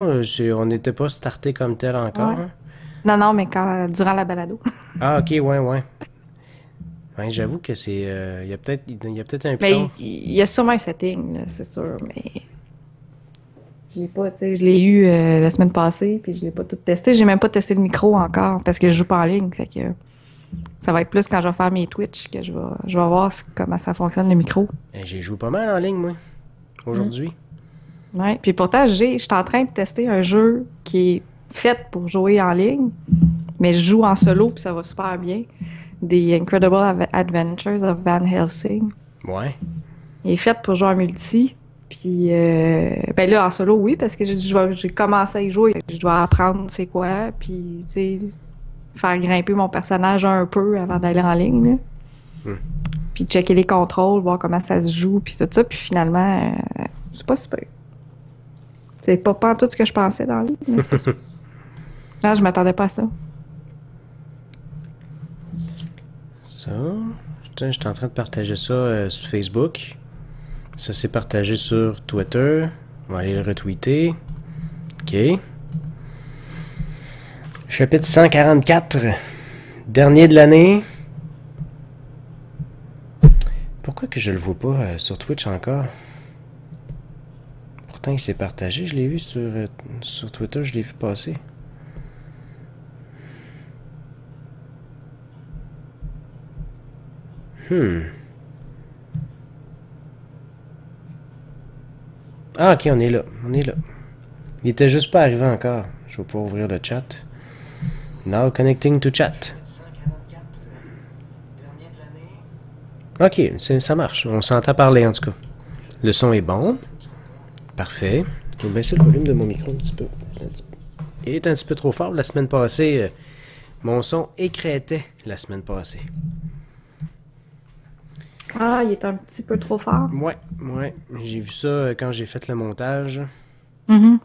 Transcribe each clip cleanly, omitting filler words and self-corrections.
On n'était pas starté comme tel encore, Ouais. hein. Non, non, mais durant la balado. Ah, ok, ouais, ouais. Ouais, j'avoue que c'est. Il y a peut-être un Mais piton. il y a sûrement un setting, là, c'est sûr, mais je l'ai pas, tu sais, je l'ai eu la semaine passée, puis je l'ai pas tout testé. J'ai même pas testé le micro encore, parce que je joue pas en ligne, fait que ça va être plus quand je vais faire mes Twitch que je vais voir comment ça fonctionne le micro. J'ai joué pas mal en ligne, moi, Mm. aujourd'hui. Ouais. Puis pourtant, je suis en train de tester un jeu qui est fait pour jouer en ligne, mais je joue en solo, puis ça va super bien. The Incredible Adventures of Van Helsing. Ouais. Il est fait pour jouer en multi. Puis, ben là, en solo, oui, parce que j'ai commencé à y jouer. Je dois apprendre c'est quoi, puis, tu sais, faire grimper mon personnage un peu avant d'aller en ligne, là. Hmm. Puis checker les contrôles, voir comment ça se joue, puis tout ça. Puis finalement, c'est pas super. C'est pas tout ce que je pensais dans la vie, mais c'est pas super. Non, je m'attendais pas à ça. Ça. Tiens, je suis en train de partager ça sur Facebook. Ça s'est partagé sur Twitter. On va aller le retweeter. Ok. Chapitre 144. Dernier de l'année. Pourquoi que je le vois pas sur Twitch encore? Pourtant, il s'est partagé. Je l'ai vu sur Twitter. Je l'ai vu passer. Ah, ok, on est là. On est là. Il était juste pas arrivé encore. Je vais pouvoir ouvrir le chat. Now connecting to chat. Ok, ça marche. On s'entend parler en tout cas. Le son est bon. Parfait. Je vais baisser le volume de mon micro un petit peu. Il est un petit peu trop fort. La semaine passée, mon son écrétait la semaine passée. Ah, il est un petit peu trop fort. Ouais, ouais. J'ai vu ça quand j'ai fait le montage. Mhm.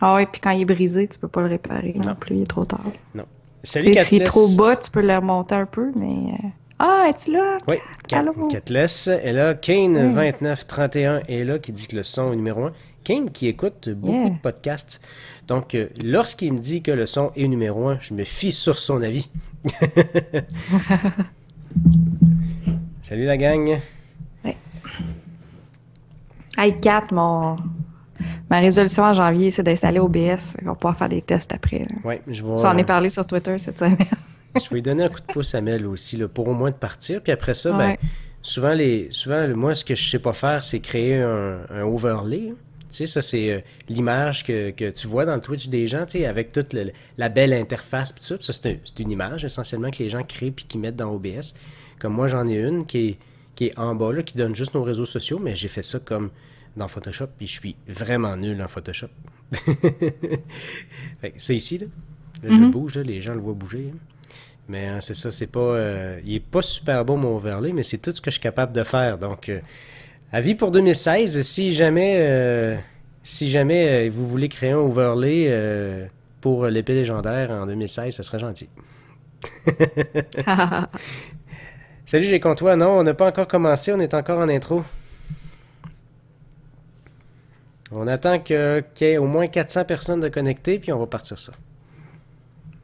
Ah ouais, puis quand il est brisé, tu peux pas le réparer non Non, plus, il est trop tard. non. Tu Salut sais, s'il est trop Catless. bas, tu peux le remonter un peu, mais... Ah, es-tu là, Oui, Kat? Allô? Catless est là. Kane Oui, 2931 est là qui dit que le son est numéro un. Kane qui écoute beaucoup de yeah. podcasts. Donc, lorsqu'il me dit que le son est numéro un, je me fie sur son avis. Salut la gang. Ouais. Hey, Kat, ma résolution en janvier, c'est d'installer OBS. On va pouvoir faire des tests après, là. Oui, je vais, Ça en est parlé sur Twitter cette semaine. je vais lui donner un coup de pouce à Mel aussi, là, pour au moins de partir. Puis après ça, ben, Ouais. moi, ce que je sais pas faire, c'est créer un overlay, hein. Tu sais, ça, c'est l'image que tu vois dans le Twitch des gens, tu sais, avec toute la belle interface, pis tout ça. Ça, c'est une image, essentiellement, que les gens créent puis qu'ils mettent dans OBS. Comme moi, j'en ai une qui est en bas, là, qui donne juste nos réseaux sociaux, mais j'ai fait ça comme dans Photoshop, puis je suis vraiment nul en Photoshop. Fait que c'est ici, là. Là, je Mhm. bouge, là, les gens le voient bouger, hein. Mais c'est ça, c'est pas. Il est pas super beau mon overlay, mais c'est tout ce que je suis capable de faire. Donc, avis pour 2016, si jamais vous voulez créer un overlay pour l'épée légendaire en 2016, ça serait gentil. Salut, j'ai contre toi. Non, on n'a pas encore commencé, on est encore en intro. On attend qu'il y ait au moins 400 personnes de connectées, puis on va partir ça.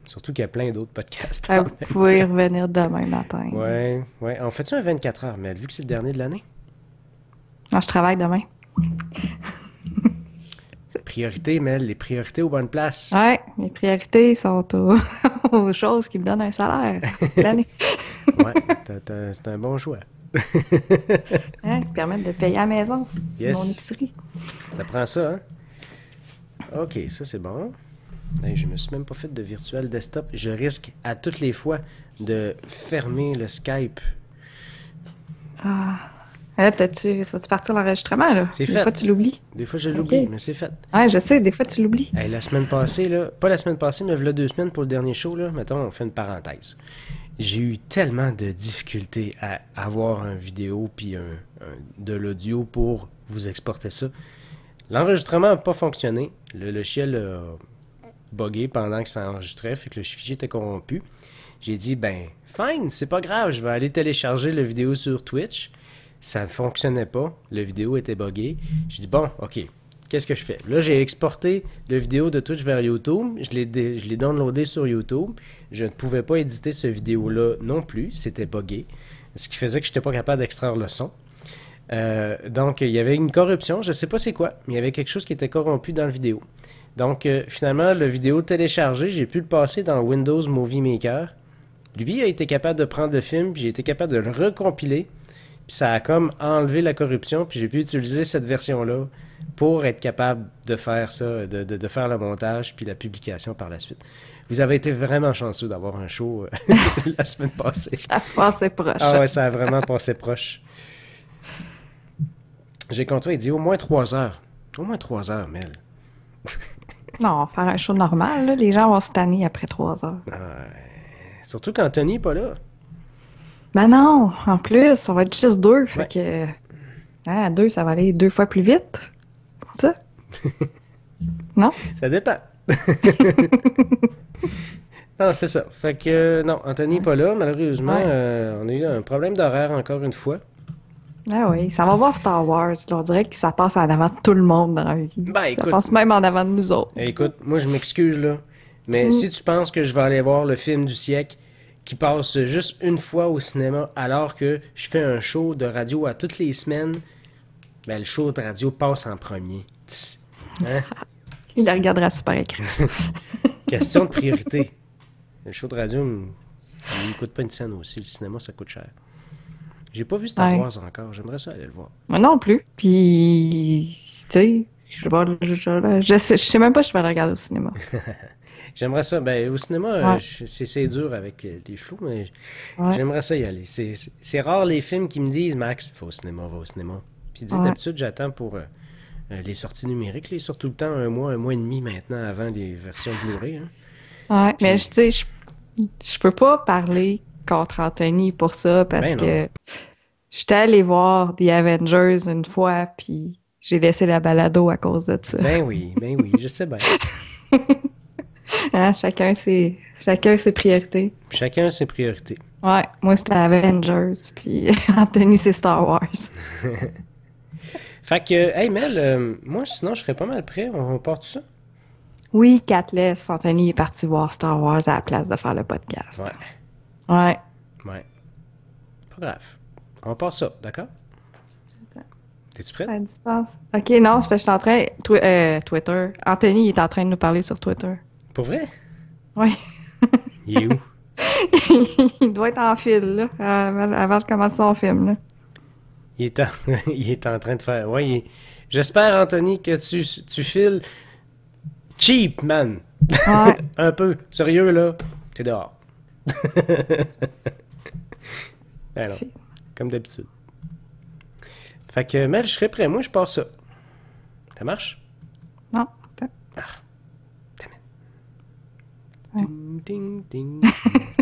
Surtout qu'il y a plein d'autres podcasts en Vous même pouvez temps. revenir demain matin. Ouais, ouais. On fait-tu un 24 heures, mais vu que c'est le dernier de l'année? Ah, je travaille demain. Priorité, Mel, les priorités aux bonnes places. Ouais, mes priorités sont aux choses qui me donnent un salaire l'année. Ouais, c'est un bon choix. Hein, qui permettent de payer à la maison, mon Yes, épicerie. ça prend ça, hein? Ok, ça c'est bon. Hey, je me suis même pas fait de virtuel desktop. Je risque à toutes les fois de fermer le Skype. Ah. Là, vas-tu partir l'enregistrement, là? C'est Des fois, fait. tu l'oublies. Des fois je OK. l'oublie, mais c'est fait. Ouais, je sais, des fois, tu l'oublies. Hey, la semaine passée, là, pas la semaine passée, mais il y a 2 semaines pour le dernier show, là, mettons, on fait une parenthèse. J'ai eu tellement de difficultés à avoir une vidéo puis de l'audio pour vous exporter ça. L'enregistrement n'a pas fonctionné. Le logiciel a buggé pendant que ça enregistrait, fait que le fichier était corrompu. J'ai dit, ben, fine, c'est pas grave, je vais aller télécharger la vidéo sur Twitch. Ça ne fonctionnait pas, la vidéo était buggée. J'ai dit, bon, ok, qu'est-ce que je fais? Là, j'ai exporté la vidéo de Twitch vers YouTube. Je l'ai downloadé sur YouTube. Je ne pouvais pas éditer cette vidéo-là non plus. C'était buggé. Ce qui faisait que je n'étais pas capable d'extraire le son. Donc, il y avait une corruption. Je ne sais pas c'est quoi, mais il y avait quelque chose qui était corrompu dans la vidéo. Donc, finalement, la vidéo téléchargée, j'ai pu le passer dans Windows Movie Maker. Lui a été capable de prendre le film, puis j'ai été capable de le recompiler. Puis ça a comme enlevé la corruption, puis j'ai pu utiliser cette version-là pour être capable de faire ça, de faire le montage, puis la publication par la suite. Vous avez été vraiment chanceux d'avoir un show la semaine passée. Ça a passé proche. Ah ouais, ça a vraiment passé proche. J'ai compté, il dit au moins 3 heures. Au moins 3 heures, Mel. Non, faire un show normal, là, les gens vont se tanner après 3 heures. Surtout quand Tony n'est pas là. Ben non, en plus, on va être juste 2, fait que... à 2, ça va aller 2 fois plus vite. C'est ça? Non? Ça dépend. Non, c'est ça. Fait que, non, Anthony n'est pas là, malheureusement. On a eu un problème d'horaire encore une fois. Ah oui, ça va voir Star Wars. Là, on dirait que ça passe en avant de tout le monde dans la vie. Ben, écoute, ça passe même en avant de nous autres. Écoute, moi, je m'excuse, là. Mais si tu penses que je vais aller voir le film du siècle qui passe juste une fois au cinéma alors que je fais un show de radio à toutes les semaines, ben, le show de radio passe en premier. Hein? Il la regardera super écran. Question de priorité. Le show de radio, il ne coûte pas une scène aussi. Le cinéma, ça coûte cher. J'ai pas vu Star Wars encore. J'aimerais ça aller le voir. Moi non plus. Puis, tu sais, je sais même pas si je vais le regarder au cinéma. J'aimerais ça. Ben, au cinéma, c'est dur avec les flous, mais j'aimerais ça y aller. C'est rare les films qui me disent, Max, va au cinéma. Puis d'habitude, j'attends pour les sorties numériques. Ils sortent tout le temps un mois et demi maintenant avant les versions Blu-ray. Hein. Ouais, puis, mais tu sais, je peux pas parler contre Anthony pour ça parce que j'étais allée voir The Avengers une fois, puis j'ai laissé la balado à cause de ça. Ben oui, je sais bien. Hein, chacun ses priorités. Chacun ses priorités. Ouais, moi c'était Avengers, puis Anthony c'est Star Wars. Fait que, hey Mel, moi sinon je serais pas mal prêt, on part de ça? Oui, Catless, Anthony est parti voir Star Wars à la place de faire le podcast. Ouais. Pas grave. On part ça, d'accord? T'es-tu prête? À distance. Ok, non, c'est parce que je suis en train... Twitter. Anthony est en train de nous parler sur Twitter. Pour vrai? Oui. Il est où? Il doit être en fil, là, avant de commencer son film, là. Il est en train de faire... Ouais, j'espère, Anthony, que tu files cheap, man. Ouais. Un peu. Sérieux, là, t'es dehors. Alors, comme d'habitude. Fait que, Mel, je serais prêt. Moi, je pars ça. Ça marche? Non. Attends. Ah. Ding, ding, ding.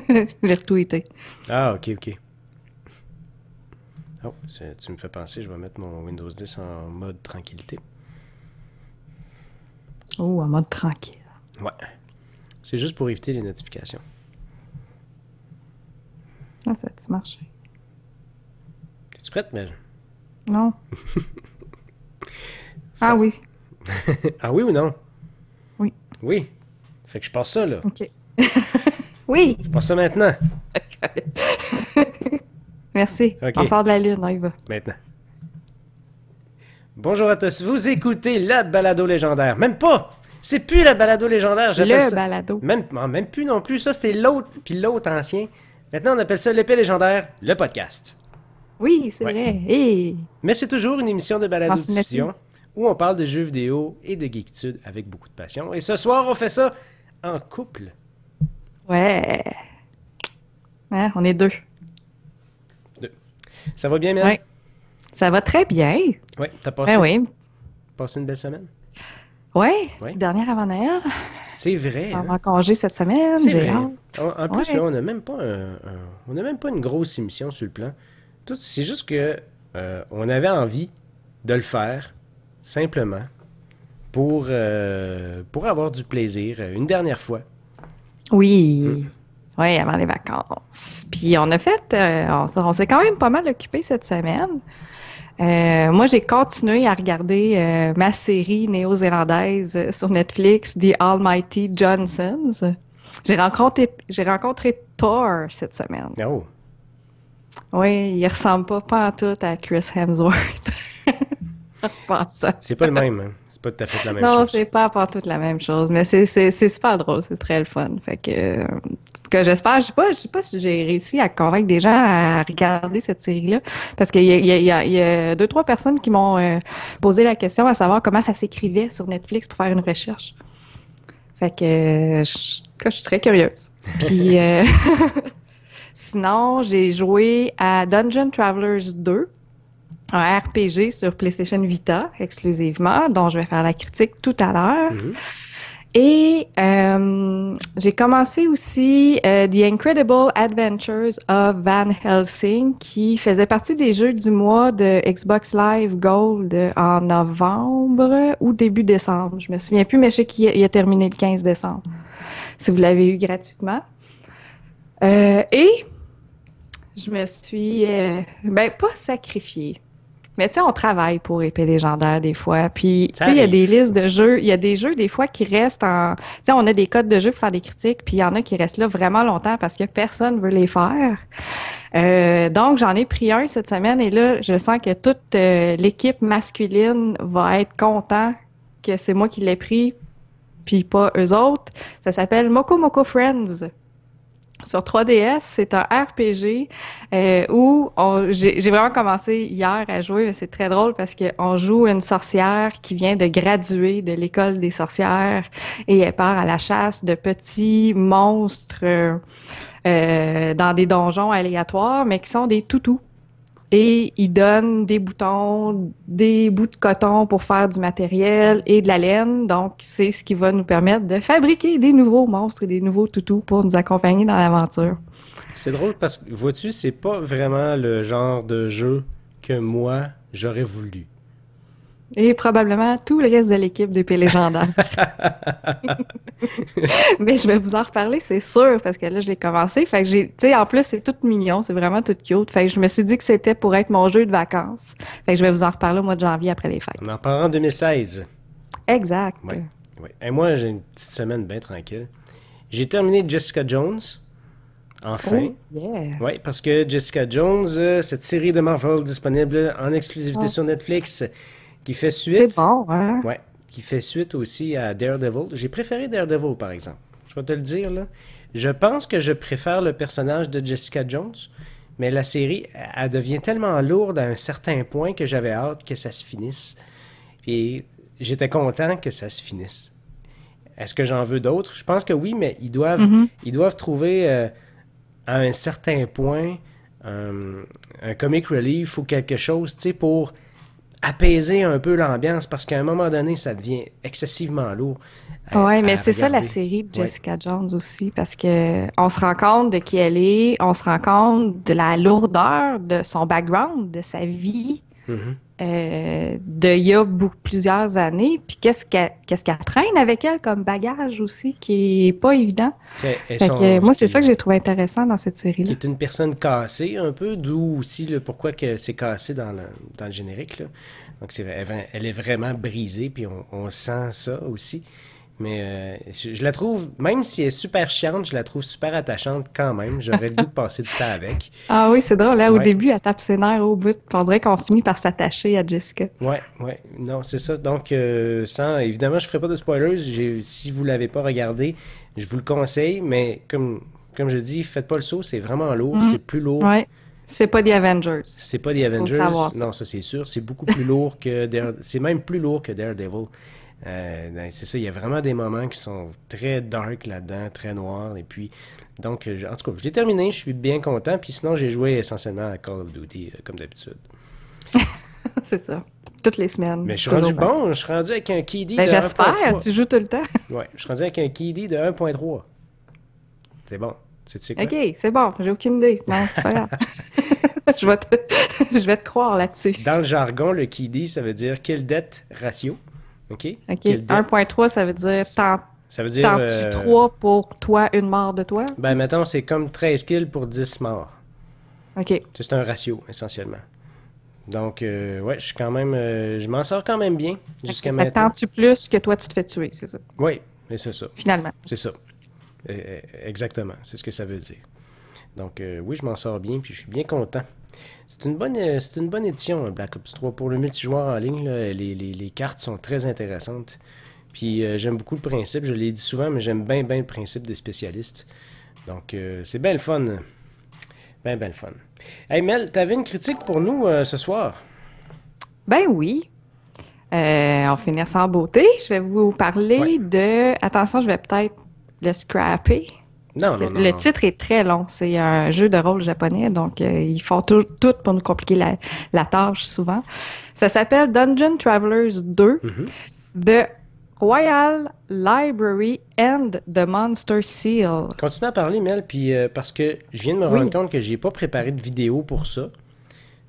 Je l'ai retweeté. Ah, ok. Oh, tu me fais penser, je vais mettre mon Windows 10 en mode tranquillité. Oh, en mode tranquille. Ouais. C'est juste pour éviter les notifications. Ah, ça a-tu marché? Es-tu prête, Mel? Non. Ah oui. Ah oui ou non? Oui. Oui. Fait que je passe ça, là. OK. Oui. Je passe ça maintenant. Merci. Okay. On sort de la lune, on y va. Maintenant. Bonjour à tous. Vous écoutez la balado légendaire. Même pas! C'est plus la balado légendaire. Le balado. Même plus non plus. Ça, c'est l'autre, puis l'autre ancien. Maintenant, on appelle ça l'épée légendaire, le podcast. Oui, c'est vrai. Hey. Mais c'est toujours une émission de balado-diffusion où on parle de jeux vidéo et de geekitude avec beaucoup de passion. Et ce soir, on fait ça en couple. Ouais. Hein, on est 2. Ça va bien, Mel? Oui. Ça va très bien. Oui, t'as passé, passé une belle semaine? Oui, petite dernière avant Noël. C'est vrai. On va en congé cette semaine, j'ai hâte. En plus, là, on n'a même pas une grosse émission sur le plan. C'est juste que on avait envie de le faire simplement pour avoir du plaisir une dernière fois. Oui. Oui, avant les vacances. Puis on a fait, on s'est quand même pas mal occupé cette semaine. Moi, j'ai continué à regarder ma série néo-zélandaise sur Netflix, The Almighty Johnsons. J'ai rencontré Thor cette semaine. Oh, Oui, il ressemble pas en tout à Chris Hemsworth. Pas ça. c'est pas le même, hein. C'est pas tout à fait la même Non, chose. c'est pas toute la même chose, mais c'est super drôle, c'est très le fun. Fait que, ce que j'espère, je sais pas si j'ai réussi à convaincre des gens à regarder cette série-là, parce qu'il y a deux, trois personnes qui m'ont posé la question à savoir comment ça s'écrivait sur Netflix pour faire une recherche. Fait que, je suis très curieuse. Puis, sinon, j'ai joué à Dungeon Travelers 2. Un RPG sur PlayStation Vita exclusivement, dont je vais faire la critique tout à l'heure. Mhm. Et j'ai commencé aussi The Incredible Adventures of Van Helsing, qui faisait partie des jeux du mois de Xbox Live Gold en novembre ou début décembre. Je me souviens plus, mais je sais qu'il a terminé le 15 décembre, si vous l'avez eu gratuitement. Et je me suis, pas sacrifiée. Mais tu sais, on travaille pour épée légendaire des fois. Puis, tu Ça sais, il y a arrive. des listes de jeux. Il y a des jeux, des fois, qui restent en... Tu sais, on a des codes de jeu pour faire des critiques, puis il y en a qui restent là vraiment longtemps parce que personne veut les faire. Donc, j'en ai pris un cette semaine et là, je sens que toute l'équipe masculine va être content que c'est moi qui l'ai pris, puis pas eux autres. Ça s'appelle Moko Moko Friends. Sur 3DS, c'est un RPG où j'ai vraiment commencé hier à jouer, mais c'est très drôle parce qu'on joue une sorcière qui vient de graduer de l'école des sorcières et elle part à la chasse de petits monstres dans des donjons aléatoires, mais qui sont des toutous. Et ils donnent des boutons, des bouts de coton pour faire du matériel et de la laine. Donc, c'est ce qui va nous permettre de fabriquer des nouveaux monstres et des nouveaux toutous pour nous accompagner dans l'aventure. C'est drôle parce que, vois-tu, c'est pas vraiment le genre de jeu que moi, j'aurais voulu. Et probablement tout le reste de l'équipe d'épée légendaire. Mais je vais vous en reparler, c'est sûr, parce que là, je l'ai commencé. Fait que tu sais, en plus, c'est tout mignon, c'est vraiment tout cute. Fait que je me suis dit que c'était pour être mon jeu de vacances. Fait que je vais vous en reparler au mois de janvier après les fêtes. On en parlera en 2016. Exact. Ouais. Ouais. Et moi, j'ai une petite semaine bien tranquille. J'ai terminé Jessica Jones. Enfin. Oh, yeah. Oui, parce que Jessica Jones, cette série de Marvel disponible en exclusivité Oh. sur Netflix, qui fait suite. C'est bon, hein? Ouais, qui fait suite aussi à Daredevil. J'ai préféré Daredevil, par exemple. Je vais te le dire, là. Je pense que je préfère le personnage de Jessica Jones, mais la série, elle devient tellement lourde à un certain point que j'avais hâte que ça se finisse. Et j'étais content que ça se finisse. Est-ce que j'en veux d'autres? Je pense que oui, mais ils doivent trouver à un certain point un comic relief ou quelque chose, tu sais, pour apaiser un peu l'ambiance, parce qu'à un moment donné, ça devient excessivement lourd. Ouais, mais à c'est ça la regarder. série de Ouais. Jessica Jones aussi, parce que on se rend compte de qui elle est, on se rend compte de la lourdeur de son background, de sa vie, Mhm. de il y a plusieurs années, puis qu'est-ce qu'elle traîne avec elle comme bagage aussi, qui est pas évident. Et Fait que moi, c'est ça que j'ai trouvé intéressant dans cette qui série-là. est une personne cassée un peu, d'où aussi le pourquoi que c'est cassé dans le générique, là. Donc elle est vraiment brisée, puis on sent ça aussi. Mais je la trouve, même si elle est super chiante, je la trouve super attachante quand même. J'aurais le goût de passer du temps avec. Ah oui, c'est drôle, là, au Ouais. début, elle tape ses nerfs au bout, puis on dirait qu'on finit par s'attacher à Jessica. Ouais, ouais, non, c'est ça. Donc, évidemment, je ferai pas de spoilers. Si vous l'avez pas regardé, je vous le conseille, mais comme je dis, faites pas le saut, c'est vraiment lourd, c'est plus lourd. Ouais, c'est pas The Avengers. C'est pas The Avengers, savoir ça. non, ça c'est sûr. C'est beaucoup plus lourd que c'est même plus lourd que Daredevil. C'est ça, il y a vraiment des moments qui sont très dark là-dedans, très noirs. Et puis, donc, en tout cas, je l'ai terminé, je suis bien content. Puis sinon, j'ai joué essentiellement à Call of Duty, comme d'habitude. C'est ça. Toutes les semaines. Mais je suis toujours rendu bon, je suis rendu avec un KD Ben, de j'espère, 1.3. tu joues tout le temps. Ouais, je suis rendu avec un KD de 1.3. C'est bon. Tu sais quoi? OK, c'est bon, j'ai aucune idée. Non, c'est pas grave. je vais te, je vais te croire là-dessus. Dans le jargon, le KD, ça veut dire Kill Death Ratio. OK? OK, Kill Death, 1.3, ça veut dire ça veut dire... t'en tues 3 pour toi, une mort de toi? Ben, mettons, c'est comme 13 kills pour 10 morts. OK. C'est un ratio, essentiellement. Donc, ouais, je suis quand même, je m'en sors quand même bien jusqu'à Fait que maintenant. t'en tues plus que toi, tu te fais tuer, c'est ça, Oui, mais c'est ça. finalement. C'est ça. Exactement. C'est ce que ça veut dire. Donc, oui, je m'en sors bien, puis je suis bien content. C'est une bonne édition, Black Ops 3. Pour le multijoueur en ligne, là, les cartes sont très intéressantes. Puis, j'aime beaucoup le principe. Je l'ai dit souvent, mais j'aime bien, bien le principe des spécialistes. Donc, c'est bien le fun. Bien, bien le fun. Hey Mel, t'avais une critique pour nous ce soir? Ben oui. On finit ça en beauté. Je vais vous Ouais. parler de... Attention, je vais peut-être le scrapper. Parce Non, que non, non, le non. titre est très long. C'est un jeu de rôle japonais, donc ils font tout pour nous compliquer la tâche souvent. Ça s'appelle Dungeon Travelers 2, Mhm. The Royal Library and the Monster Seal. Continue à parler, Mel, puis parce que je viens de me rendre Oui. compte que j'ai pas préparé de vidéo pour ça.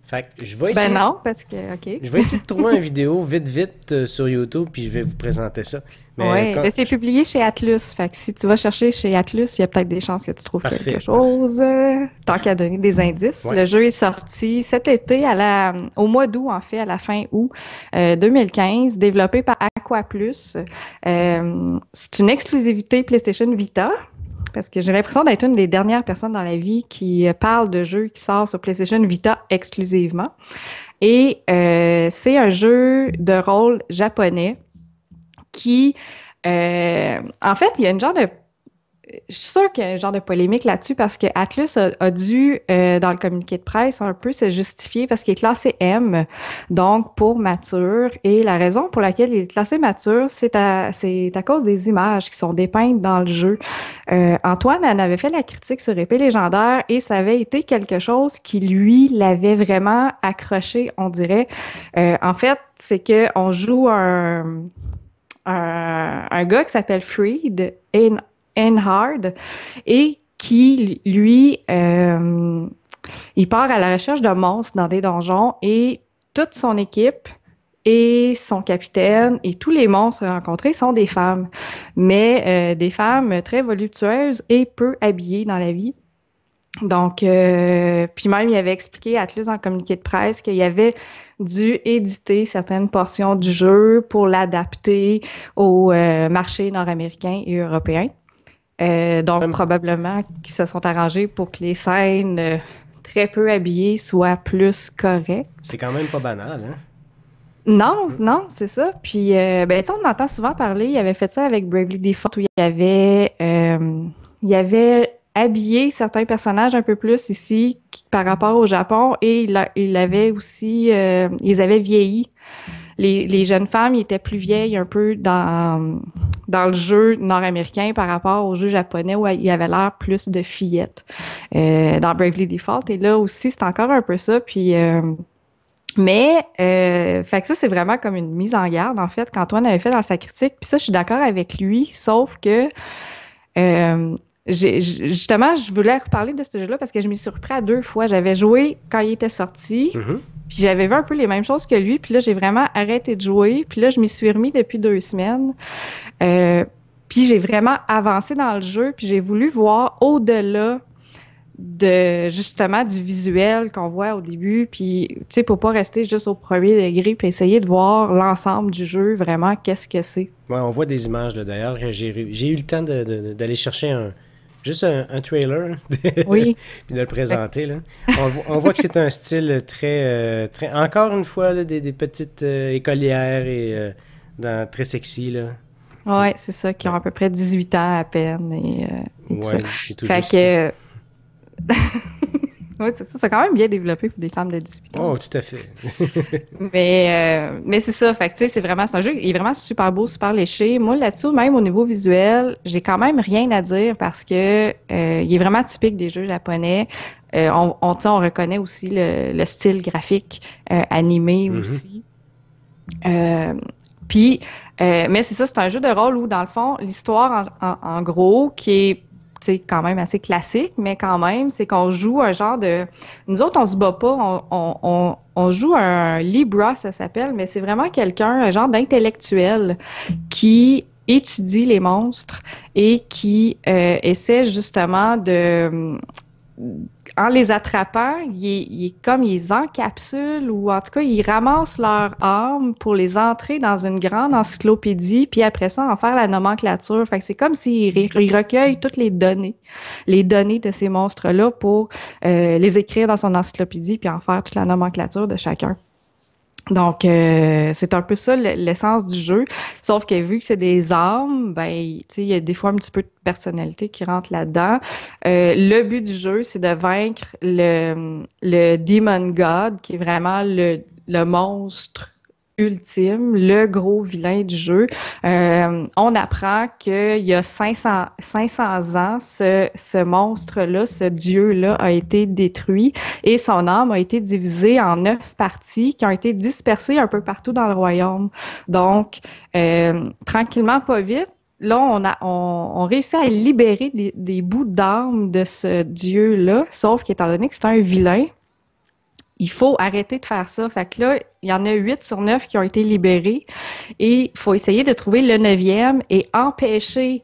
Fait que Ben non, parce que, OK. je vais essayer de trouver une vidéo vite, vite sur YouTube, puis je vais vous présenter ça. Mais Oui, quand, mais c'est publié chez Atlus. Fait que si tu vas chercher chez Atlus, il y a peut-être des chances que tu trouves quelque parfait. chose. Tant qu'à donner des indices. Ouais. Le jeu est sorti cet été, au mois d'août, en fait, à la fin août 2015, développé par Aquaplus. C'est une exclusivité PlayStation Vita. Parce que j'ai l'impression d'être une des dernières personnes dans la vie qui parle de jeux qui sort sur PlayStation Vita exclusivement. Et c'est un jeu de rôle japonais qui, en fait, il y a une genre de... Je suis sûre qu'il y a un genre de polémique là-dessus parce que Atlus a dû, dans le communiqué de presse, un peu se justifier parce qu'il est classé M, donc pour mature. Et la raison pour laquelle il est classé mature, c'est à cause des images qui sont dépeintes dans le jeu. Antoine en avait fait la critique sur Épée légendaire et ça avait été quelque chose qui, lui, l'avait vraiment accroché, on dirait. En fait, c'est que on joue un gars qui s'appelle Freed Einhard et qui, lui, il part à la recherche de monstres dans des donjons et toute son équipe et son capitaine et tous les monstres rencontrés sont des femmes, mais des femmes très voluptueuses et peu habillées dans la vie. Donc, puis même, il avait expliqué à Atlus en communiqué de presse qu'il avait dû éditer certaines portions du jeu pour l'adapter au marché nord-américain et européen. Donc, Même- probablement qu'ils se sont arrangés pour que les scènes très peu habillées soient plus correctes. C'est quand même pas banal, hein? Non, non, c'est ça. Puis, ben, tu sais, on entend souvent parler, il avait fait ça avec Bravely Default, où il avait habillé certains personnages un peu plus ici par rapport au Japon, et il avait aussi, ils avaient vieilli. Les jeunes femmes, ils étaient plus vieilles un peu dans le jeu nord-américain par rapport au jeu japonais où il y avait l'air plus de fillettes dans Bravely Default. Et là aussi, c'est encore un peu ça. Puis, fait que ça, c'est vraiment comme une mise en garde, en fait, qu'Antoine avait fait dans sa critique. Puis ça, je suis d'accord avec lui, sauf que justement, je voulais reparler de ce jeu-là parce que je m'y suis repris à 2 fois. J'avais joué quand il était sorti, Mhm. puis j'avais vu un peu les mêmes choses que lui, puis là, j'ai vraiment arrêté de jouer. Puis là, je m'y suis remis depuis 2 semaines. Euh, Puis j'ai vraiment avancé dans le jeu, puis j'ai voulu voir au-delà de justement du visuel qu'on voit au début, puis tu sais, pour pas rester juste au premier degré, puis essayer de voir l'ensemble du jeu, vraiment, qu'est-ce que c'est. Ouais, on voit des images là, d'ailleurs. J'ai eu le temps d'aller chercher juste un trailer Oui. puis de le présenter. Là. On voit que c'est un style très encore une fois, là, des petites écolières et très sexy. Là. Ouais, c'est ça, qui ont Ouais, à peu près 18 ans à peine et tout ça. ouais, c'est tout Fait juste. que, ouais, c'est ça, c'est quand même bien développé pour des femmes de 18 ans. Oh, tout à fait. Mais c'est ça, fait que tu sais, c'est un jeu, il est vraiment super beau, super léché. Moi, là-dessus, même au niveau visuel, j'ai quand même rien à dire parce que il est vraiment typique des jeux japonais. Tu sais, on reconnaît aussi le style graphique animé Mhm. aussi. Euh, Puis, mais c'est ça, c'est un jeu de rôle où, dans le fond, l'histoire, en gros, qui est, tu sais, quand même assez classique, mais quand même, c'est qu'on joue un genre de... Nous autres, on se bat pas, on joue un Libra, ça s'appelle, mais c'est vraiment quelqu'un, un genre d'intellectuel qui étudie les monstres et qui essaie justement de... en les attrapant, il est comme ils les encapsulent ou en tout cas, ils ramassent leur âme pour les entrer dans une grande encyclopédie, puis après ça, en faire la nomenclature. Fait que c'est comme s'ils recueillent toutes les données de ces monstres-là pour les écrire dans son encyclopédie, puis en faire toute la nomenclature de chacun. Donc, c'est un peu ça l'essence du jeu. Sauf que vu que c'est des âmes, ben, tu sais, il y a des fois un petit peu de personnalité qui rentre là-dedans. Le but du jeu, c'est de vaincre le Demon God, qui est vraiment le monstre ultime, le gros vilain du jeu. On apprend qu'il y a 500 ans, ce monstre-là, ce dieu-là a été détruit et son âme a été divisée en 9 parties qui ont été dispersées un peu partout dans le royaume. Donc, tranquillement, pas vite, là, on réussit à libérer des bouts d'âme de ce dieu-là, sauf qu'étant donné que c'est un vilain, il faut arrêter de faire ça. Fait que là, il y en a 8 sur 9 qui ont été libérés et il faut essayer de trouver le 9e et empêcher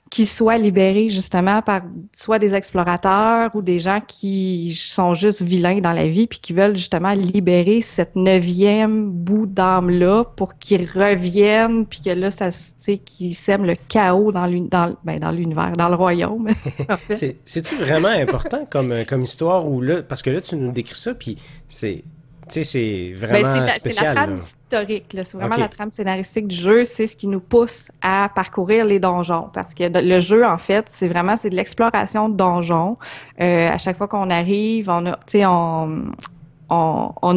qu'il soit libéré justement par soit des explorateurs ou des gens qui sont juste vilains dans la vie puis qui veulent justement libérer cette 9e bout d'âme-là pour qu'il revienne puis que là, ça, tu sais, qu'il sème le chaos dans l'univers, dans le royaume, en fait. C'est-tu vraiment important comme histoire ou là, parce que là, tu nous décris ça puis c'est... Tu sais, c'est vraiment spécial. C'est la trame historique, là. C'est vraiment la trame scénaristique du jeu. C'est ce qui nous pousse à parcourir les donjons. Parce que le jeu, en fait, c'est de l'exploration de donjons. À chaque fois qu'on arrive, on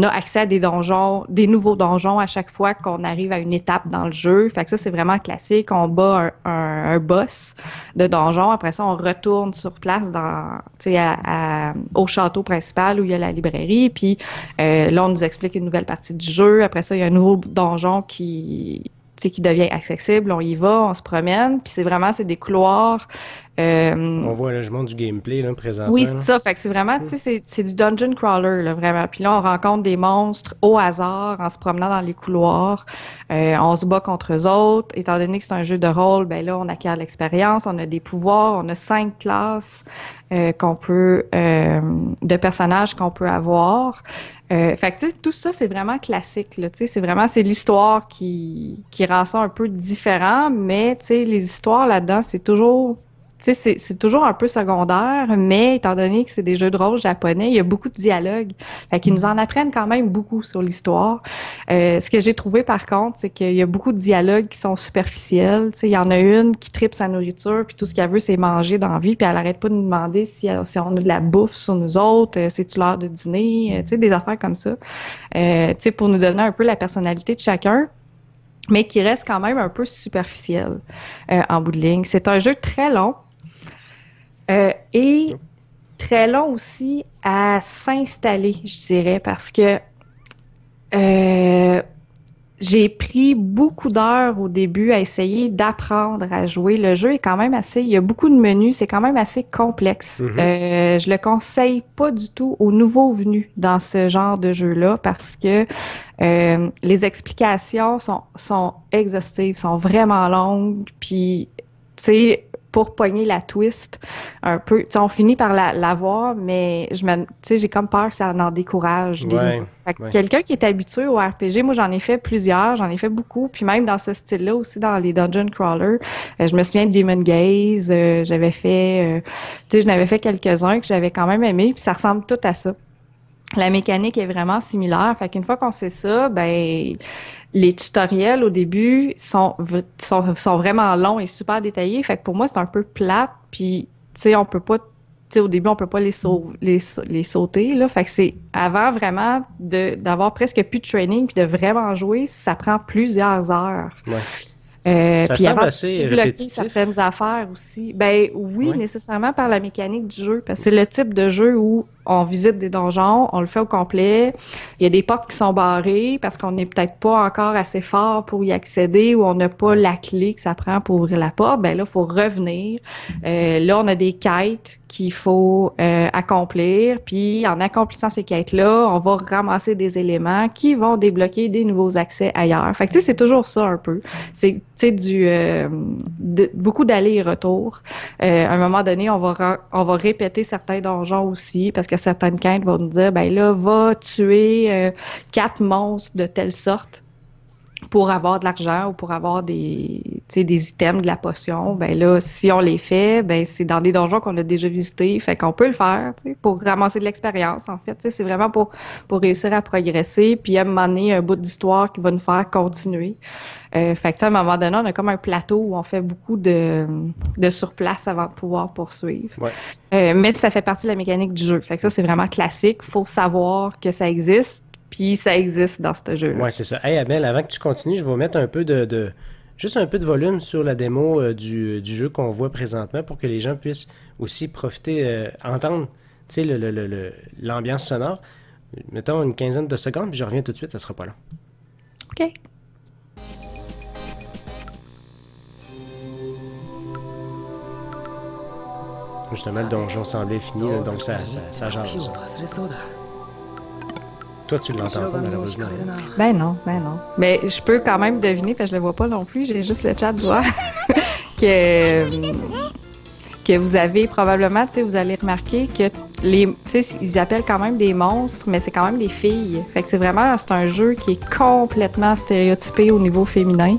a accès à des donjons, des nouveaux donjons à chaque fois qu'on arrive à une étape dans le jeu. Fait que ça, c'est vraiment classique. On bat un boss de donjon. Après ça, on retourne sur place au château principal où il y a la librairie. Puis là, on nous explique une nouvelle partie du jeu. Après ça, il y a un nouveau donjon qui devient accessible. On y va, on se promène. Puis c'est des couloirs. On voit là, je montre du gameplay là, présentement. Oui, c'est ça. Fait que c'est vraiment, tu sais, c'est du dungeon crawler, là, vraiment. Puis là, on rencontre des monstres au hasard en se promenant dans les couloirs. On se bat contre eux autres. Étant donné que c'est un jeu de rôle, ben là, on acquiert l'expérience, on a des pouvoirs, on a 5 classes de personnages qu'on peut avoir. Fait que, tu sais, tout ça, c'est vraiment classique, là. Tu sais, c'est l'histoire qui rend ça un peu différent, mais, tu sais, les histoires là-dedans, c'est toujours... Tu sais, c'est toujours un peu secondaire, mais étant donné que c'est des jeux de rôle japonais, il y a beaucoup de dialogues. Fait qu'ils nous en apprennent quand même beaucoup sur l'histoire. Ce que j'ai trouvé, par contre, c'est qu'il y a beaucoup de dialogues qui sont superficiels. Tu sais, il y en a une qui tripe sa nourriture, puis tout ce qu'elle veut, c'est manger dans la vie, puis elle arrête pas de nous demander si on a de la bouffe sur nous autres, c'est-tu l'heure de dîner, tu sais, des affaires comme ça. Tu sais, pour nous donner un peu la personnalité de chacun, mais qui reste quand même un peu superficiel en bout de ligne. C'est un jeu très long. Et très long aussi à s'installer, je dirais, parce que j'ai pris beaucoup d'heures au début à essayer d'apprendre à jouer. Le jeu est quand même il y a beaucoup de menus, c'est quand même assez complexe. Je le conseille pas du tout aux nouveaux venus dans ce genre de jeu-là parce que les explications sont exhaustives, sont vraiment longues, puis tu sais, pour pogner la twist un peu. Tu sais, on finit par la voir, mais j'ai comme peur que ça en décourage des nouveaux. Fait que quelqu'un qui est habitué au RPG, moi j'en ai fait plusieurs, j'en ai fait beaucoup, puis même dans ce style-là aussi dans les dungeon crawlers, je me souviens de Demon Gaze, j'avais fait, je n'avais fait quelques-uns que j'avais quand même aimé, puis ça ressemble tout à ça. La mécanique est vraiment similaire, fait qu'une fois qu'on sait ça, ben les tutoriels au début sont vraiment longs et super détaillés, fait que pour moi c'est un peu plate, puis tu sais on peut pas, tu sais au début on peut pas les sauter là, fait que c'est avant vraiment d'avoir presque plus de training puis de vraiment jouer, ça prend plusieurs heures. Ça puis semble assez répétitif. Certaines affaires aussi. Ben oui, nécessairement par la mécanique du jeu, parce que c'est le type de jeu où on visite des donjons, on le fait au complet. Il y a des portes qui sont barrées parce qu'on n'est peut-être pas encore assez fort pour y accéder ou on n'a pas la clé que ça prend pour ouvrir la porte. Ben là, il faut revenir. Là, on a des quêtes qu'il faut accomplir. Puis, en accomplissant ces quêtes-là, on va ramasser des éléments qui vont débloquer des nouveaux accès ailleurs. Fait que, tu sais, c'est toujours ça un peu. C'est, tu sais, beaucoup d'allers et retours. À un moment donné, on va répéter certains donjons aussi parce que certaines quêtes vont nous dire, ben là, va tuer 4 monstres de telle sorte pour avoir de l'argent ou pour avoir des, tu sais, des items de la potion. Ben là, si on les fait, ben c'est dans des donjons qu'on a déjà visités, fait qu'on peut le faire, tu sais, pour ramasser de l'expérience, en fait. Tu sais, c'est vraiment pour réussir à progresser, puis à un moment donné, un bout d'histoire qui va nous faire continuer. Fait que, tu sais, à un moment donné, on a comme un plateau où on fait beaucoup de surplace avant de pouvoir poursuivre. Ouais. Mais ça fait partie de la mécanique du jeu. Fait que ça, c'est vraiment classique. Faut savoir que ça existe. Puis ça existe dans ce jeu-là. Ouais, c'est ça. Hey, Amel, avant que tu continues, je vais mettre un peu juste un peu de volume sur la démo du jeu qu'on voit présentement pour que les gens puissent aussi profiter, entendre, tu sais, l'ambiance sonore. Mettons une quinzaine de secondes, puis je reviens tout de suite, ça sera pas long. OK. Justement, le donjon semblait fini, là, donc ça jase. Toi, tu l'entends pas, malheureusement. Ben non. Mais je peux quand même deviner, parce que je le vois pas non plus, j'ai juste le chat de voix, que vous avez probablement, tu sais, vous allez remarquer que tu sais, ils appellent quand même des monstres, mais c'est quand même des filles. Fait que c'est un jeu qui est complètement stéréotypé au niveau féminin.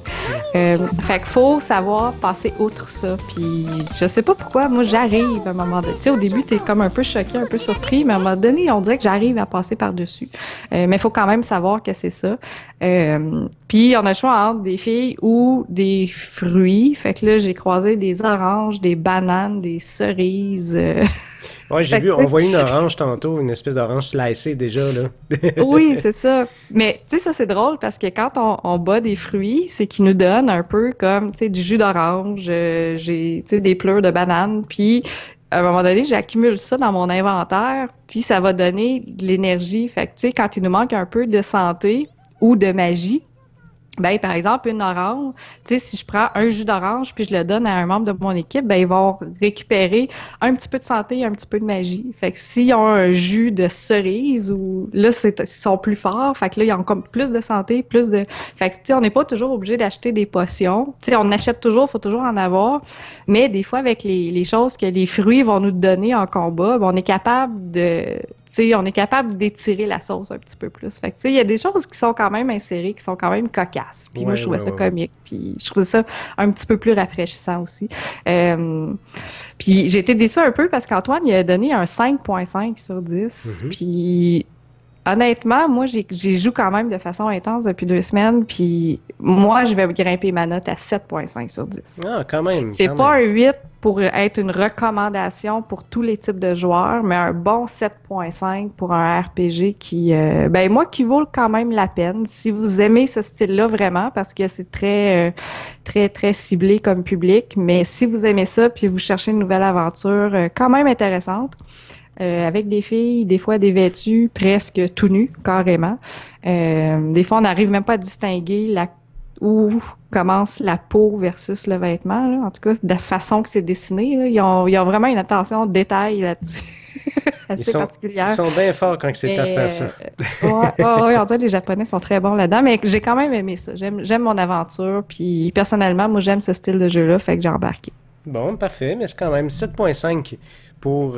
Fait qu'il faut savoir passer outre ça. Puis je sais pas pourquoi, moi j'arrive à un moment donné. Tu sais, au début t'es comme un peu choqué, un peu surpris, mais à un moment donné, on dirait que j'arrive à passer par-dessus. Mais il faut quand même savoir que c'est ça. Puis on a le choix entre des filles ou des fruits. Fait que là, j'ai croisé des oranges, des bananes, des cerises. Ouais, j'ai vu, on voit une orange tantôt, une espèce d'orange slicée déjà, là. Oui, c'est ça. Mais tu sais, ça c'est drôle parce que quand on bat des fruits, c'est qu'ils nous donnent un peu comme, tu sais, du jus d'orange, j'ai, tu sais, des pleurs de banane, puis à un moment donné, j'accumule ça dans mon inventaire, puis ça va donner de l'énergie. Fait que tu sais, quand il nous manque un peu de santé ou de magie, ben, par exemple, une orange, tu sais, si je prends un jus d'orange puis je le donne à un membre de mon équipe, ben, ils vont récupérer un petit peu de santé et un petit peu de magie. Fait que s'ils ont un jus de cerise ou, là, ils sont plus forts. Fait que là, ils ont comme plus de santé, plus de, fait que, tu sais, on n'est pas toujours obligé d'acheter des potions. Tu sais, on achète toujours, faut toujours en avoir. Mais des fois, avec les choses que les fruits vont nous donner en combat, ben, on est capable d'étirer la sauce un petit peu plus. Fait que, tu sais, il y a des choses qui sont quand même insérées, qui sont quand même cocasses. Puis moi, je trouvais ça comique. Puis je trouvais ça un petit peu plus rafraîchissant aussi. Puis j'ai été déçue un peu parce qu'Antoine, il a donné un 5.5 sur 10. Puis honnêtement, moi, j'ai joué quand même de façon intense depuis 2 semaines, puis moi, je vais grimper ma note à 7.5 sur 10. Ah, quand même. C'est pas un 8 pour être une recommandation pour tous les types de joueurs, mais un bon 7.5 pour un RPG qui, ben moi, qui vaut quand même la peine. Si vous aimez ce style-là vraiment, parce que c'est très, très, très ciblé comme public, mais si vous aimez ça, puis vous cherchez une nouvelle aventure quand même intéressante, avec des filles, des fois des vêtues presque tout nues, carrément. Des fois, on n'arrive même pas à distinguer où commence la peau versus le vêtement. Là. En tout cas, de la façon que c'est dessiné. Là. Ils ont vraiment une attention au détail là-dessus. assez particulière. Ils sont bien forts quand c'est à faire ça. Ouais, on dirait que les Japonais sont très bons là-dedans, mais j'ai quand même aimé ça. J'aime mon aventure, puis personnellement, moi, j'aime ce style de jeu-là, fait que j'ai embarqué. Bon, parfait, mais c'est quand même 7.5 pour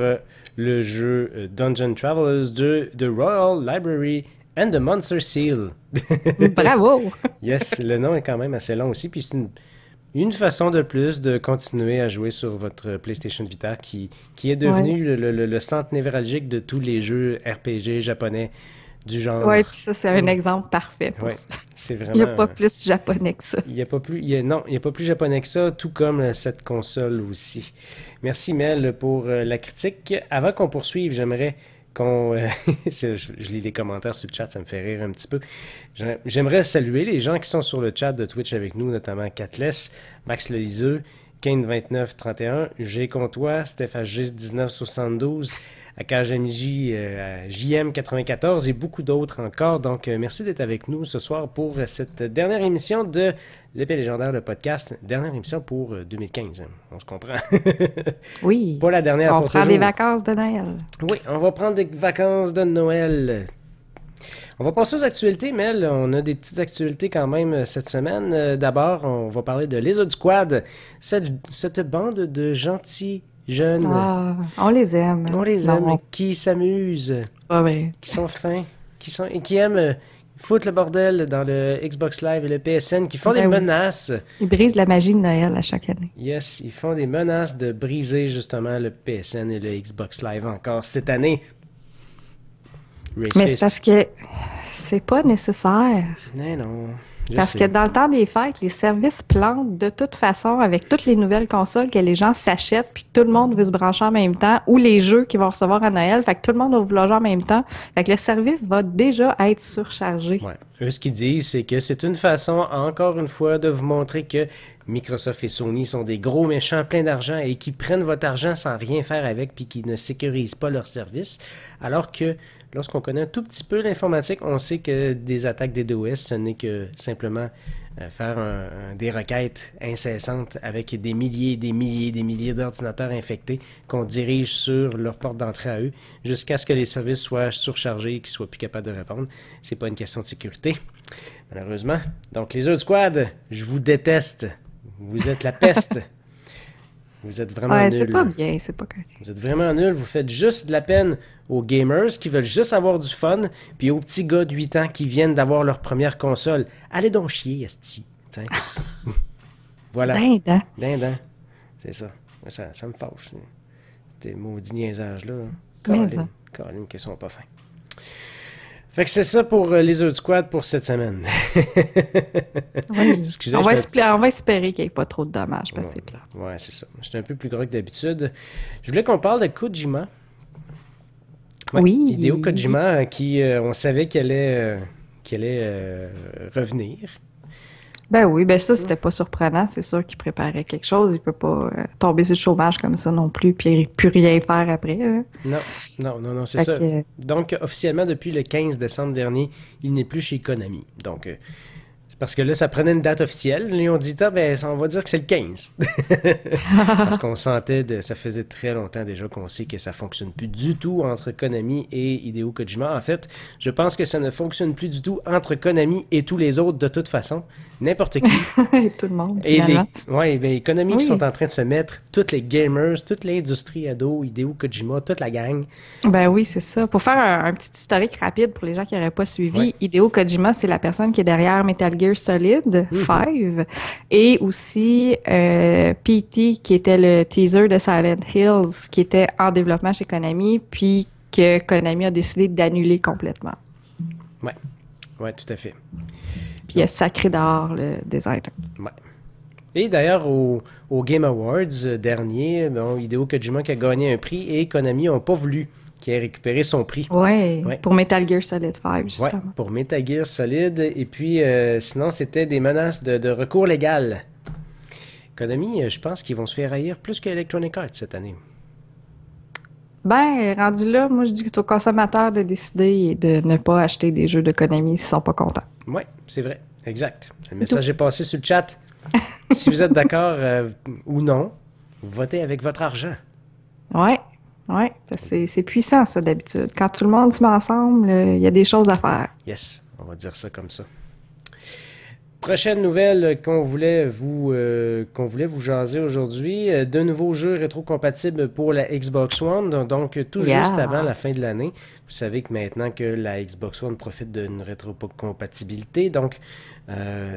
le jeu Dungeon Travelers de The Royal Library and the Monster Seal. Bravo! Yes, le nom est quand même assez long aussi, puis c'est une façon de plus de continuer à jouer sur votre PlayStation Vita qui est devenu le centre névralgique de tous les jeux RPG japonais du genre. Oui, puis ça, c'est un exemple parfait pour ça. C'est vraiment, il n'y a pas plus japonais que ça. Il n'y a pas plus japonais que ça, tout comme cette console aussi. Merci Mel pour la critique. Avant qu'on poursuive, j'aimerais qu'on... je lis les commentaires sur le chat, ça me fait rire un petit peu. J'aimerais saluer les gens qui sont sur le chat de Twitch avec nous, notamment Catless, Max Leliseux, Kane2931, G Comtois, Steph HG1972, à KJMJ, à JM94 et beaucoup d'autres encore. Donc, merci d'être avec nous ce soir pour cette dernière émission de L'Épée légendaire, le podcast. Dernière émission pour 2015. On se comprend. Oui. Pas la dernière on pour prend toujours. des vacances de Noël. Oui, on va prendre des vacances de Noël. On va passer aux actualités, Mel. On a des petites actualités quand même cette semaine. D'abord, on va parler de Lizard Squad, cette bande de gentils jeunes. Ah, on les aime. On les aime, qui s'amusent, qui sont fins, et qui aiment foutre le bordel dans le Xbox Live et le PSN, qui font des menaces. Ils brisent la magie de Noël à chaque année. Yes, ils font des menaces de briser justement le PSN et le Xbox Live encore cette année. Mais c'est parce que c'est pas nécessaire. Mais non. Parce que dans le temps des fêtes, les services plantent de toute façon avec toutes les nouvelles consoles que les gens s'achètent, puis tout le monde veut se brancher en même temps, ou les jeux qu'ils vont recevoir à Noël, fait que tout le monde va vouloir jouer en même temps. Fait que le service va déjà être surchargé. Ouais. Eux, ce qu'ils disent, c'est que c'est une façon, encore une fois, de vous montrer que Microsoft et Sony sont des gros méchants pleins d'argent et qui prennent votre argent sans rien faire avec puis qui ne sécurisent pas leur service. Alors que lorsqu'on connaît un tout petit peu l'informatique, on sait que des attaques DDoS, ce n'est que simplement faire des requêtes incessantes avec des milliers, des milliers, des milliers d'ordinateurs infectés qu'on dirige sur leur porte d'entrée à eux jusqu'à ce que les services soient surchargés et qu'ils soient plus capables de répondre. C'est pas une question de sécurité, malheureusement. Donc, les autres squads, je vous déteste. Vous êtes la peste. Vous êtes vraiment nuls. C'est pas bien, c'est pas correct. Vous êtes vraiment nuls. Vous faites juste de la peine aux gamers qui veulent juste avoir du fun, puis aux petits gars de 8 ans qui viennent d'avoir leur première console. Allez donc chier, esti. Voilà. Dindin. C'est ça. Ça me fâche. Tes maudits niaisages-là. Colin, qu'ils sont pas fins. Fait que c'est ça pour les autres squads pour cette semaine. Oui. Excusez, on va espérer qu'il n'y ait pas trop de dommages. Parce que c'est plat. Ouais, c'est ça. J'étais un peu plus gros que d'habitude. Je voulais qu'on parle de Kojima. Ouais, oui. Hideo Kojima, qui on savait qu'elle allait revenir. Ben oui, ben ça, c'était pas surprenant. C'est sûr qu'il préparait quelque chose. Il peut pas tomber sur le chômage comme ça non plus, puis plus rien faire après. Hein. Non, c'est ça. Donc, officiellement, depuis le 15 décembre dernier, il n'est plus chez Konami. Donc, c'est parce que là, ça prenait une date officielle. Ils ont dit, on va dire que c'est le 15. Parce qu'on sentait, ça faisait très longtemps déjà qu'on sait que ça fonctionne plus du tout entre Konami et Hideo Kojima. En fait, je pense que ça ne fonctionne plus du tout entre Konami et tous les autres de toute façon. N'importe qui. Et tout le monde. Et Konami qui sont en train de se mettre, toutes les gamers, toute l'industrie ado, Hideo Kojima, toute la gang. Ben oui, c'est ça. Pour faire un petit historique rapide pour les gens qui n'auraient pas suivi, Hideo Kojima, c'est la personne qui est derrière Metal Gear Solid 5 et aussi PT qui était le teaser de Silent Hills qui était en développement chez Konami puis que Konami a décidé d'annuler complètement. Ouais, tout à fait. Puis il a sacré dehors le designer. Ouais. Et d'ailleurs, au Game Awards dernier, Hideo Kojima qui a gagné un prix et Konami n'ont pas voulu qu'il ait récupéré son prix. Ouais, pour Metal Gear Solid 5, justement. Ouais, pour Metal Gear Solid. Et puis, sinon, c'était des menaces de recours légal. Konami, je pense qu'ils vont se faire haïr plus qu'Electronic Arts cette année. Ben, rendu là, moi, je dis que c'est aux consommateurs de décider et de ne pas acheter des jeux de Konami s'ils sont pas contents. Oui, c'est vrai. Exact. Le message est passé sur le chat. Si vous êtes d'accord ou non, votez avec votre argent. Ouais. C'est puissant, ça, d'habitude. Quand tout le monde se met ensemble, il y a des choses à faire. Yes, on va dire ça comme ça. Prochaine nouvelle qu'on voulait vous jaser aujourd'hui, de nouveaux jeux rétrocompatibles pour la Xbox One, donc tout juste avant la fin de l'année. Vous savez que maintenant que la Xbox One profite d'une rétrocompatibilité, donc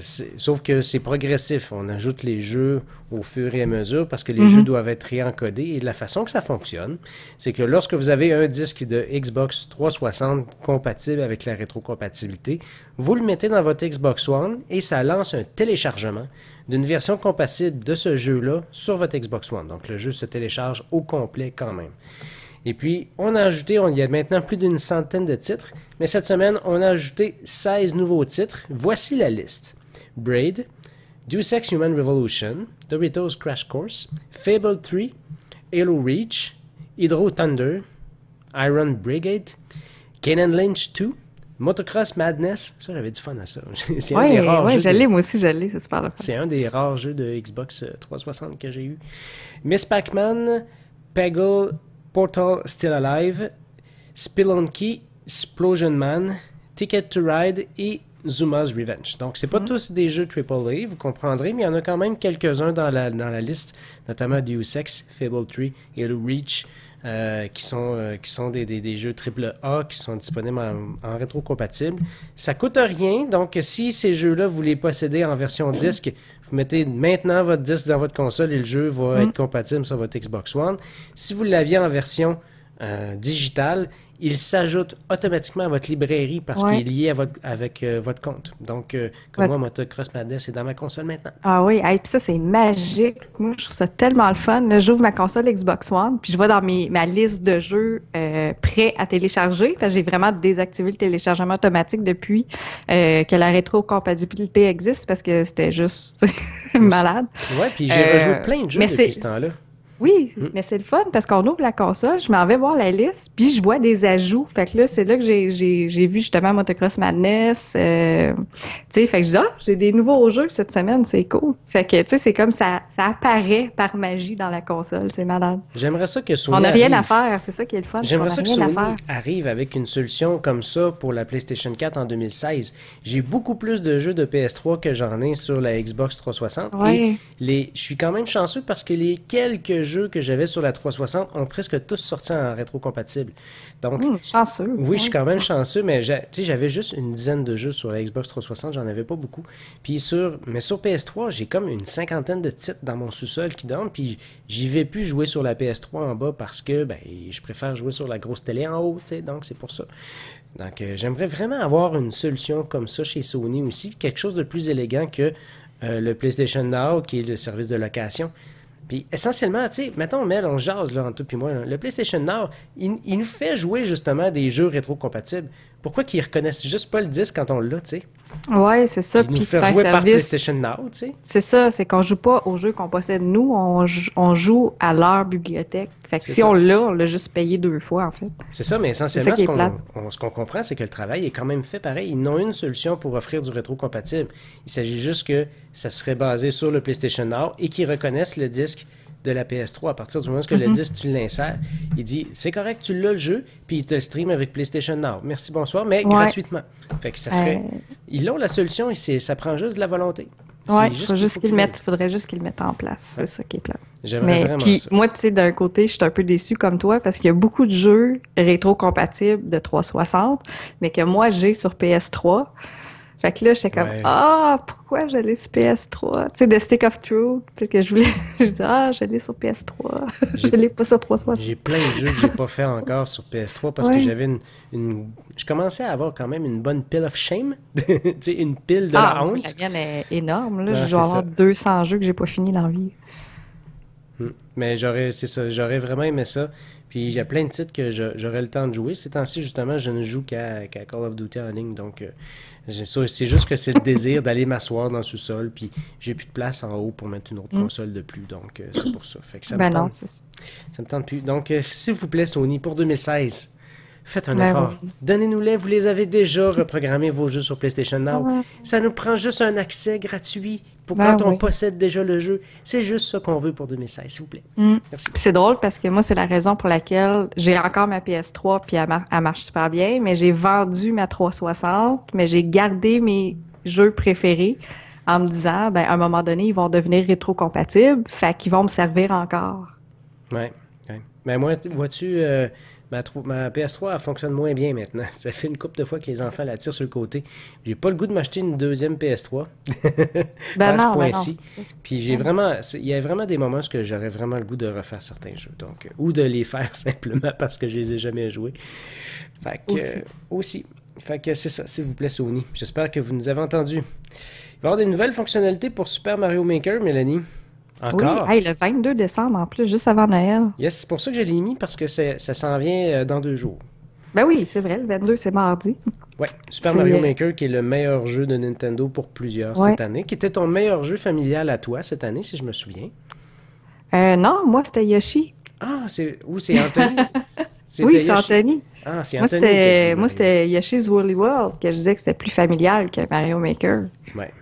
sauf que c'est progressif. On ajoute les jeux au fur et à mesure parce que les jeux doivent être réencodés. Et de la façon que ça fonctionne, c'est que lorsque vous avez un disque de Xbox 360 compatible avec la rétrocompatibilité, vous le mettez dans votre Xbox One et ça lance un téléchargement d'une version compatible de ce jeu-là sur votre Xbox One. Donc le jeu se télécharge au complet quand même. Et puis, on a ajouté, il y a maintenant plus d'une centaine de titres, mais cette semaine, on a ajouté 16 nouveaux titres. Voici la liste. Braid, Deus Ex Human Revolution, Doritos Crash Course, Fable 3, Halo Reach, Hydro Thunder, Iron Brigade, Kane Lynch 2, Motocross Madness. Ça, j'avais du fun à ça. C'est un des rares jeux je l'ai, moi aussi, je l'ai, c'est super le fun. C'est un des rares jeux de Xbox 360 que j'ai eu. Miss Pac-Man, Peggle, Portal Still Alive, Spelunky, Explosion Man, Ticket to Ride et Zuma's Revenge. Donc, c'est pas tous des jeux AAA, vous comprendrez, mais il y en a quand même quelques-uns dans la liste, notamment Deus Ex, Fable 3 et le Reach, qui sont des jeux AAA qui sont disponibles en rétro-compatible. Ça coûte rien, donc si ces jeux-là, vous les possédez en version disque, vous mettez maintenant votre disque dans votre console et le jeu va être compatible sur votre Xbox One. Si vous l'aviez en version digitale, il s'ajoute automatiquement à votre librairie parce qu'il est lié avec votre compte. Donc, comme moi, Motocross Madness est dans ma console maintenant. Ah oui, puis ça, c'est magique. Moi, je trouve ça tellement le fun. Là, j'ouvre ma console Xbox One, puis je vais dans ma liste de jeux prêts à télécharger. J'ai vraiment désactivé le téléchargement automatique depuis que la rétrocompatibilité existe parce que c'était juste malade. Ouais, puis j'ai rejoué plein de jeux depuis ce temps-là. Oui, mais c'est le fun parce qu'on ouvre la console, je m'en vais voir la liste, puis je vois des ajouts. Fait que là, c'est là que j'ai vu justement Motocross Madness. Tu sais, fait que je dis, j'ai des nouveaux jeux cette semaine, c'est cool. Fait que, tu sais, c'est comme ça apparaît par magie dans la console, c'est malade. J'aimerais ça que Sony On n'a rien à faire, c'est ça qui est le fun. J'aimerais ça que Sony arrive avec une solution comme ça pour la PlayStation 4 en 2016. J'ai beaucoup plus de jeux de PS3 que j'en ai sur la Xbox 360. Ouais. Et je suis quand même chanceux parce que les quelques jeux que j'avais sur la 360 ont presque tous sorti en rétrocompatible. Donc, chanceux. Oui, je suis quand même chanceux, mais j'avais juste une dizaine de jeux sur la Xbox 360, j'en avais pas beaucoup. Mais sur PS3, j'ai comme une cinquantaine de titres dans mon sous-sol qui dorment, puis j'y vais plus jouer sur la PS3 en bas parce que je préfère jouer sur la grosse télé en haut, donc c'est pour ça. Donc, j'aimerais vraiment avoir une solution comme ça chez Sony aussi, quelque chose de plus élégant que le PlayStation Now, qui est le service de location. Puis essentiellement, tu sais, mettons, Mel, on jase là, entre toi et moi. Là. Le PlayStation Now, il nous fait jouer justement des jeux rétro-compatibles. Pourquoi qu'ils reconnaissent juste pas le disque quand on l'a, tu sais? Oui, c'est ça. Puis nous faire jouer par PlayStation Now, tu sais? C'est ça, c'est qu'on joue pas aux jeux qu'on possède nous, on joue à leur bibliothèque. Fait que si on l'a juste payé 2 fois, en fait. C'est ça, mais essentiellement, ce qu'on comprend, c'est que le travail est quand même fait pareil. Ils n'ont une solution pour offrir du rétro-compatible. Il s'agit juste que ça serait basé sur le PlayStation Now et qu'ils reconnaissent le disque de la PS3. À partir du moment où le disque, tu l'insères, il dit, c'est correct, tu l'as le jeu, puis il te le stream avec PlayStation Now. Merci, bonsoir, mais gratuitement. Fait que ça serait... Ils ont la solution, ça prend juste de la volonté. Oui, il faudrait juste qu'ils le mettent en place. C'est ça qui est plat. J'aimerais vraiment ça. Moi, tu sais, d'un côté, je suis un peu déçue comme toi parce qu'il y a beaucoup de jeux rétro-compatibles de 360, mais que moi, j'ai sur PS3. Fait que là, j'étais comme, pourquoi j'allais sur PS3? Tu sais, The Stick of Truth, que je disais, je l'ai sur PS3. Je l'ai pas sur 360. J'ai plein de jeux que j'ai pas fait encore sur PS3 parce que j'avais je commençais à avoir quand même une bonne pile of shame. Tu sais, une pile de la honte. La mienne est énorme, là. Je dois avoir 200 jeux que j'ai pas fini dans la vie. Mais j'aurais vraiment aimé ça. Puis il y a plein de titres que j'aurais le temps de jouer. Ces temps-ci, justement, je ne joue qu'à Call of Duty en ligne. Donc, c'est juste que c'est le désir d'aller m'asseoir dans le sous-sol. Puis j'ai plus de place en haut pour mettre une autre console de plus. Donc, c'est pour ça. Fait que ça me tente plus. Donc, s'il vous plaît, Sony, pour 2016, faites un effort. Oui. Donnez-nous-les. Vous les avez déjà reprogrammés, vos jeux sur PlayStation Now. Ça nous prend juste un accès gratuit pour quand on possède déjà le jeu. C'est juste ça qu'on veut pour 2016, s'il vous plaît. Merci. C'est drôle parce que moi, c'est la raison pour laquelle j'ai encore ma PS3 puis elle marche super bien, mais j'ai vendu ma 360, mais j'ai gardé mes jeux préférés en me disant, à un moment donné, ils vont devenir rétro-compatibles, fait qu'ils vont me servir encore. Ouais. Mais moi, vois-tu... Ma PS3, elle fonctionne moins bien maintenant. Ça fait une couple de fois que les enfants la tirent sur le côté. J'ai pas le goût de m'acheter une deuxième PS3. À ce point-ci. Puis il y a vraiment des moments où j'aurais vraiment le goût de refaire certains jeux. Donc, ou de les faire simplement parce que je les ai jamais joués. Fait que, aussi. Fait que c'est ça, s'il vous plaît, Sony. J'espère que vous nous avez entendus. Il va y avoir des nouvelles fonctionnalités pour Super Mario Maker, Mélanie. Encore? Oui, le 22 décembre en plus, juste avant Noël. Yes, c'est pour ça que je l'ai mis, parce que ça s'en vient dans 2 jours. Ben oui, c'est vrai, le 22, c'est mardi. Oui, Super Mario Maker, qui est le meilleur jeu de Nintendo pour plusieurs cette année, qui était ton meilleur jeu familial à toi cette année, si je me souviens. Non, moi, c'était Yoshi. Ah, c'est Anthony? Oui, c'est Anthony. Ah, c'est Moi, Anthony qui a dit Mario. c'était Yoshi's Woolly World que je disais que c'était plus familial que Mario Maker. Ouais.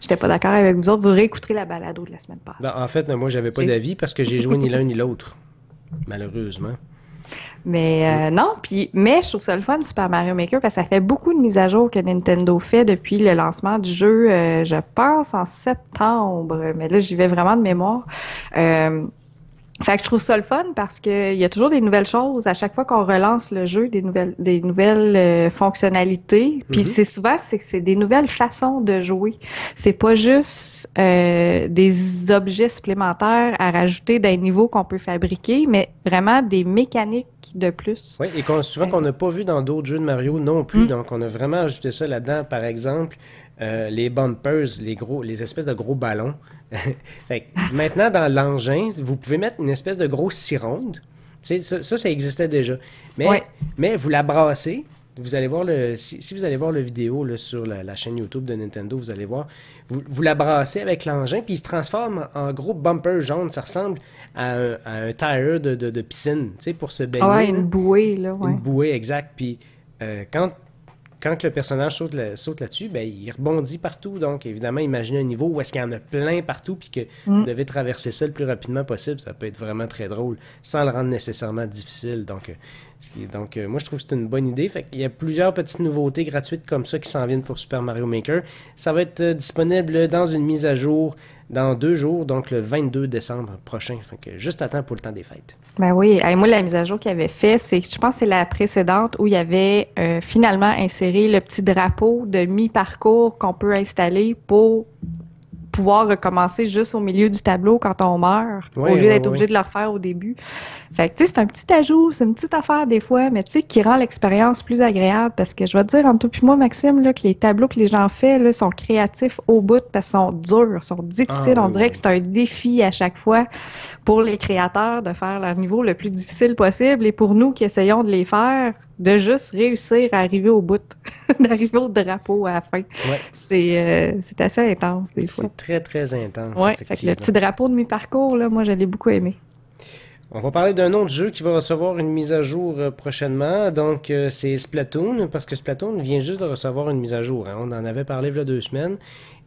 J'étais pas d'accord avec vous autres. Vous réécouterez la balado de la semaine passée. Ben, en fait, moi, j'avais pas d'avis parce que j'ai joué ni l'un ni l'autre. Malheureusement. Mais non, mais je trouve ça le fun, Super Mario Maker, parce que ça fait beaucoup de mises à jour que Nintendo fait depuis le lancement du jeu, je pense en septembre. Mais là, j'y vais vraiment de mémoire. Fait que je trouve ça le fun parce que il y a toujours des nouvelles choses à chaque fois qu'on relance le jeu, des nouvelles fonctionnalités. Puis c'est souvent que c'est des nouvelles façons de jouer. C'est pas juste des objets supplémentaires à rajouter d'un niveau qu'on peut fabriquer, mais vraiment des mécaniques de plus. Oui, et souvent qu'on n'a pas vu dans d'autres jeux de Mario non plus. Donc on a vraiment ajouté ça là-dedans. Par exemple, les bumpers, les espèces de gros ballons. Fait que maintenant, dans l'engin, vous pouvez mettre une espèce de grosse cironde. Tu sais, ça existait déjà. Mais vous la brassez. Vous allez voir si vous allez voir le vidéo là, sur la chaîne YouTube de Nintendo, vous allez voir. Vous la brassez avec l'engin, puis il se transforme en gros bumper jaune. Ça ressemble à un tire de piscine, tu sais, pour se baigner. Ah ouais, une bouée, là. Ouais. Une bouée, exact. Puis quand le personnage saute là-dessus, ben, il rebondit partout. Donc, évidemment, imaginez un niveau où est-ce qu'il y en a plein partout puis que vous devez traverser ça le plus rapidement possible. Ça peut être vraiment très drôle sans le rendre nécessairement difficile. Donc, moi, je trouve que c'est une bonne idée. Fait qu'il y a plusieurs petites nouveautés gratuites comme ça qui s'en viennent pour Super Mario Maker. Ça va être disponible dans une mise à jour dans 2 jours, donc le 22 décembre prochain. Fait que juste à temps pour le temps des fêtes. Ben oui, et moi, la mise à jour qu'il avait fait, je pense que c'est la précédente où il y avait finalement inséré le petit drapeau de mi-parcours qu'on peut installer pour pouvoir recommencer juste au milieu du tableau quand on meurt, au lieu d'être obligé de le refaire au début. Fait que, tu sais, c'est un petit ajout, c'est une petite affaire des fois, mais tu sais, qui rend l'expérience plus agréable parce que je vais te dire, entre toi et moi, Maxime, là, que les tableaux que les gens font, là, sont créatifs au bout parce qu'ils sont durs, sont difficiles. On dirait que c'est un défi à chaque fois pour les créateurs de faire leur niveau le plus difficile possible et pour nous qui essayons de les faire, de juste réussir à arriver au bout, d'arriver au drapeau à la fin. Ouais. C'est assez intense des fois. C'est très, très intense. Oui, le petit drapeau de mi-parcours, là, moi, je l'ai beaucoup aimé. On va parler d'un autre jeu qui va recevoir une mise à jour prochainement. Donc, c'est Splatoon, parce que Splatoon vient juste de recevoir une mise à jour. Hein. On en avait parlé il y a 2 semaines.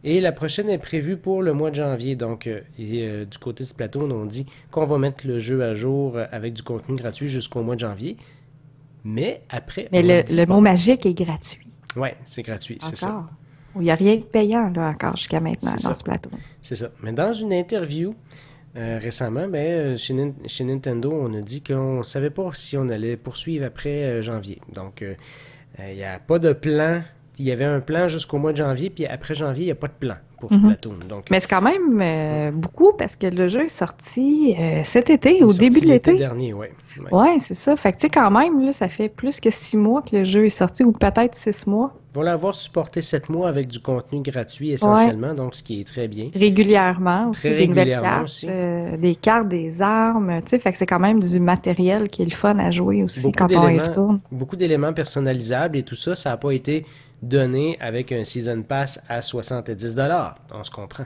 Et la prochaine est prévue pour le mois de janvier. Donc, du côté de Splatoon, on dit qu'on va mettre le jeu à jour avec du contenu gratuit jusqu'au mois de janvier. Mais après... Mais le mot magique est gratuit. Oui, c'est gratuit, c'est ça. Il n'y a rien de payant là, encore jusqu'à maintenant dans Splatoon. C'est ça. Mais dans une interview récemment, chez Nintendo, on a dit qu'on ne savait pas si on allait poursuivre après janvier. Donc, il n'y a pas de plan. Il y avait un plan jusqu'au mois de janvier, puis après janvier, il n'y a pas de plan pour Splatoon. Donc, mais c'est quand même beaucoup parce que le jeu est sorti cet été, au début de l'été. L'été dernier, oui. Oui, c'est ça. Fait que tu sais, quand même, là, ça fait plus que 6 mois que le jeu est sorti, ou peut-être 6 mois. Ils vont l'avoir supporté 7 mois avec du contenu gratuit essentiellement, donc ce qui est très bien. Régulièrement aussi, des nouvelles cartes, des cartes, des armes, tu sais, fait que c'est quand même du matériel qui est le fun à jouer aussi quand on y retourne. Beaucoup d'éléments personnalisables et tout ça, ça n'a pas été donné avec un Season Pass à 70 $. On se comprend.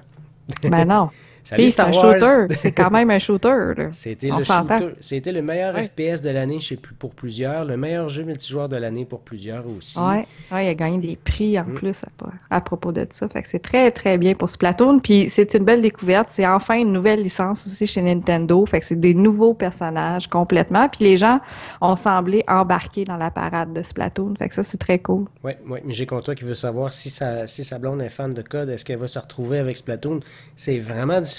Ben non. Puis c'est un shooter, c'est quand même un shooter. C'était le shooter. C'était le meilleur FPS de l'année pour plusieurs, le meilleur jeu multijoueur de l'année pour plusieurs aussi. Oui, il a gagné des prix en plus à propos de ça. Fait que c'est très, très bien pour Splatoon. Puis c'est une belle découverte. C'est enfin une nouvelle licence aussi chez Nintendo. Fait que c'est des nouveaux personnages complètement. Puis les gens ont semblé embarquer dans la parade de Splatoon. Fait que ça, c'est très cool. Oui, mais j'ai Contois qui veut savoir si sa blonde est fan de code, est-ce qu'elle va se retrouver avec Splatoon? C'est vraiment différent.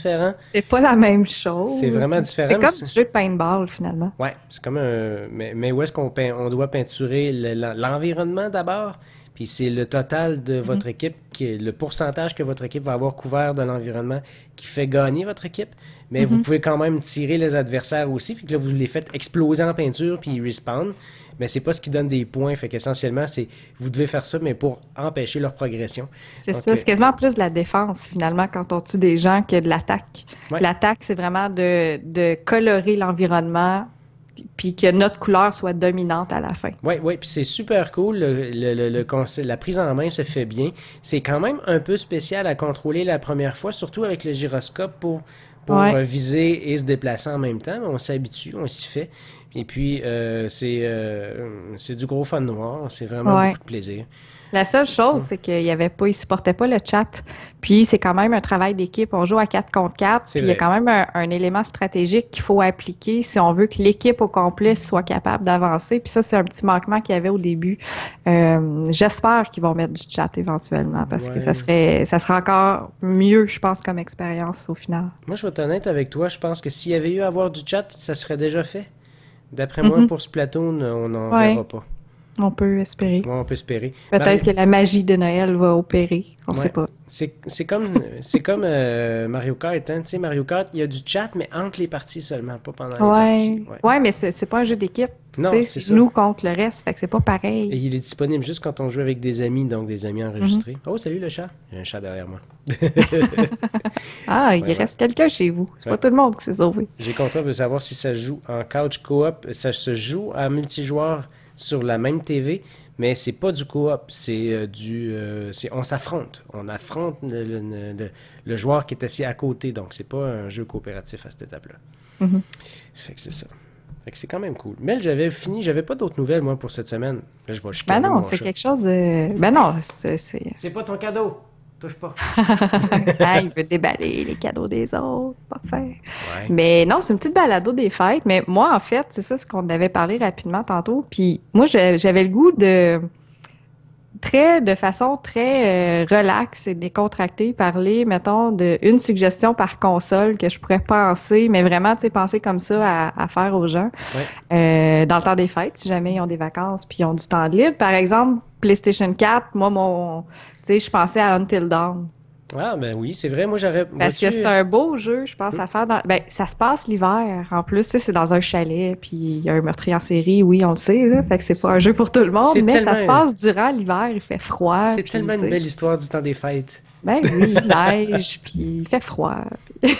C'est pas la même chose. C'est vraiment différent. C'est comme du jeu de paintball, finalement. Oui, c'est comme un... Mais où est-ce qu'on doit peinturer l'environnement d'abord? Puis c'est le total de votre équipe, le pourcentage que votre équipe va avoir couvert de l'environnement qui fait gagner votre équipe. Mais vous pouvez quand même tirer les adversaires aussi. Puis que là, vous les faites exploser en peinture puis ils respawn. Mais c'est pas ce qui donne des points. Fait qu'essentiellement, vous devez faire ça, mais pour empêcher leur progression. C'est ça. C'est quasiment plus de la défense, finalement, quand on tue des gens que de l'attaque. Ouais. L'attaque, c'est vraiment de colorer l'environnement puis que notre couleur soit dominante à la fin. Oui, puis c'est super cool. La prise en main se fait bien. C'est quand même un peu spécial à contrôler la première fois, surtout avec le gyroscope pour Ouais. viser et se déplacer en même temps. On s'habitue, on s'y fait. Et puis, c'est du gros fun noir. C'est vraiment Ouais. beaucoup de plaisir. La seule chose, Ouais. c'est qu'il y avait pas, ils supportaient pas le chat. Puis c'est quand même un travail d'équipe. On joue à 4 contre 4. C'est Puis il y a vrai. quand même un élément stratégique qu'il faut appliquer si on veut que l'équipe au complet soit capable d'avancer. Puis ça, c'est un petit manquement qu'il y avait au début. J'espère qu'ils vont mettre du chat éventuellement parce que Ouais. ça serait encore mieux, je pense, comme expérience au final. Moi, je vais être honnête avec toi. Je pense que s'il y avait eu à avoir du chat, ça serait déjà fait. D'après moi, Mhm. pour Splatoon, on n'en Ouais, verra pas. on peut espérer. Ouais, on peut espérer. Peut-être que la magie de Noël va opérer. On sait Ouais. pas. C'est comme Mario Kart, hein. Tu sais, Mario Kart, il y a du chat, mais entre les parties seulement, pas pendant les parties. Ouais, Ouais. ouais, mais c'est pas un jeu d'équipe. Tu Non, sais, c'est c'est ça. nous contre le reste, fait que c'est pas Et pareil. il est disponible juste quand on joue avec des amis, donc des amis Mhm. enregistrés. Oh, salut le chat. J'ai un chat derrière moi. Ah, il Ouais, ouais. reste quelqu'un chez vous. C'est pas Ouais. tout le monde qui s'est sauvé. J'ai content de savoir si ça se joue en couch coop. Ça se joue en multijoueur sur la même TV, mais c'est pas du coop. On s'affronte. On affronte le joueur qui est assis à côté, donc c'est pas un jeu coopératif à cette étape-là. Mhm. Fait que c'est ça. Fait que c'est quand même cool. Mel, j'avais fini, j'avais pas d'autres nouvelles, moi, pour cette semaine. Là, je vais Ben chicaner non, mon c'est chat. quelque chose de... Ben non, c'est... C'est pas ton cadeau. Touche pas. Ah, il veut déballer les cadeaux des autres. Pas faire. Ouais. Mais non, c'est une petite balado des fêtes. Mais moi, en fait, c'est ça ce qu'on avait parlé rapidement tantôt. Puis moi, j'avais le goût de façon très relaxe et décontractée, parler, mettons, de une suggestion par console que je pourrais penser, mais vraiment, tu sais, penser comme ça à faire aux gens Ouais. dans le temps des fêtes, si jamais ils ont des vacances puis ils ont du temps de libre. Par exemple, PlayStation 4, moi, tu sais, je pensais à Until Dawn. Ah, ben oui, c'est vrai. Moi, j'aurais. Parce que Vois-tu? c'est un beau jeu, je pense, Hmm. à faire ben, ça se passe l'hiver. En plus, tu sais, c'est dans un chalet, puis il y a un meurtrier en série, oui, on le sait, là. Fait que c'est pas un jeu pour tout le monde, C'est mais ça se tellement. passe durant l'hiver, il fait froid, C'est puis, tellement tu une sais. belle histoire du temps des fêtes. Ben oui, il neige, puis il fait froid. Puis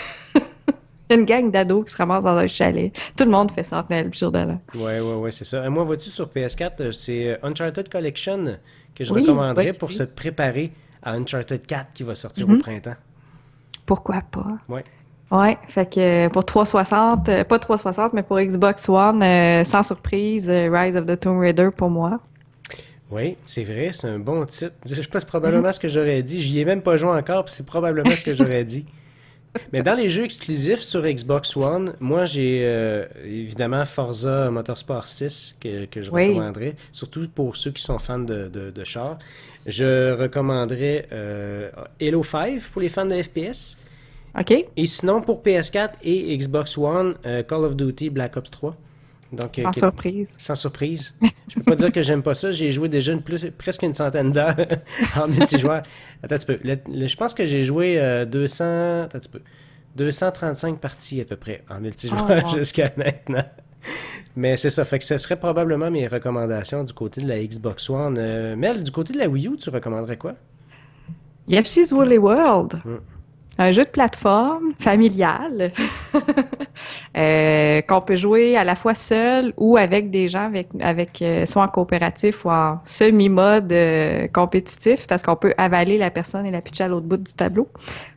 il y a une gang d'ados qui se ramassent dans un chalet. Tout le monde fait Sentinelle le jour de l'an. Ouais, ouais, ouais, c'est ça. Moi, vois-tu, sur PS4, c'est Uncharted Collection que je Oui, bonne recommanderais pour se idée. préparer à Uncharted 4 qui va sortir au Mhm. printemps. Pourquoi pas? Ouais. Ouais, fait que pour 360, pas 360, mais pour Xbox One, sans surprise, Rise of the Tomb Raider pour moi. Oui, c'est vrai, c'est un bon titre. Je pense Mhm. probablement ce que j'aurais dit. J'y ai même pas joué encore, puis c'est probablement ce que j'aurais dit. Mais dans les jeux exclusifs sur Xbox One, moi j'ai évidemment Forza Motorsport 6 que je Oui. recommanderais, surtout pour ceux qui sont fans de chars. Je recommanderais Halo 5 pour les fans de FPS. OK? Et sinon, pour PS4 et Xbox One, Call of Duty Black Ops 3. Donc, Sans surprise. sans surprise. Je peux pas dire que j'aime pas ça. J'ai joué déjà presque une centaine d'heures en multijoueur. Attends un petit peu. Je pense que j'ai joué 200... Attends un petit peu. 235 parties à peu près en Oh, multijoueur wow. jusqu'à maintenant. Mais c'est ça. Fait que ce serait probablement mes recommandations du côté de la Xbox One. Mel, du côté de la Wii U, tu recommanderais quoi? Yoshi's Woolly World. Hmm. Un jeu de plateforme familial qu'on peut jouer à la fois seul ou avec des gens soit en coopératif ou en semi-mode compétitif parce qu'on peut avaler la personne et la pitcher à l'autre bout du tableau.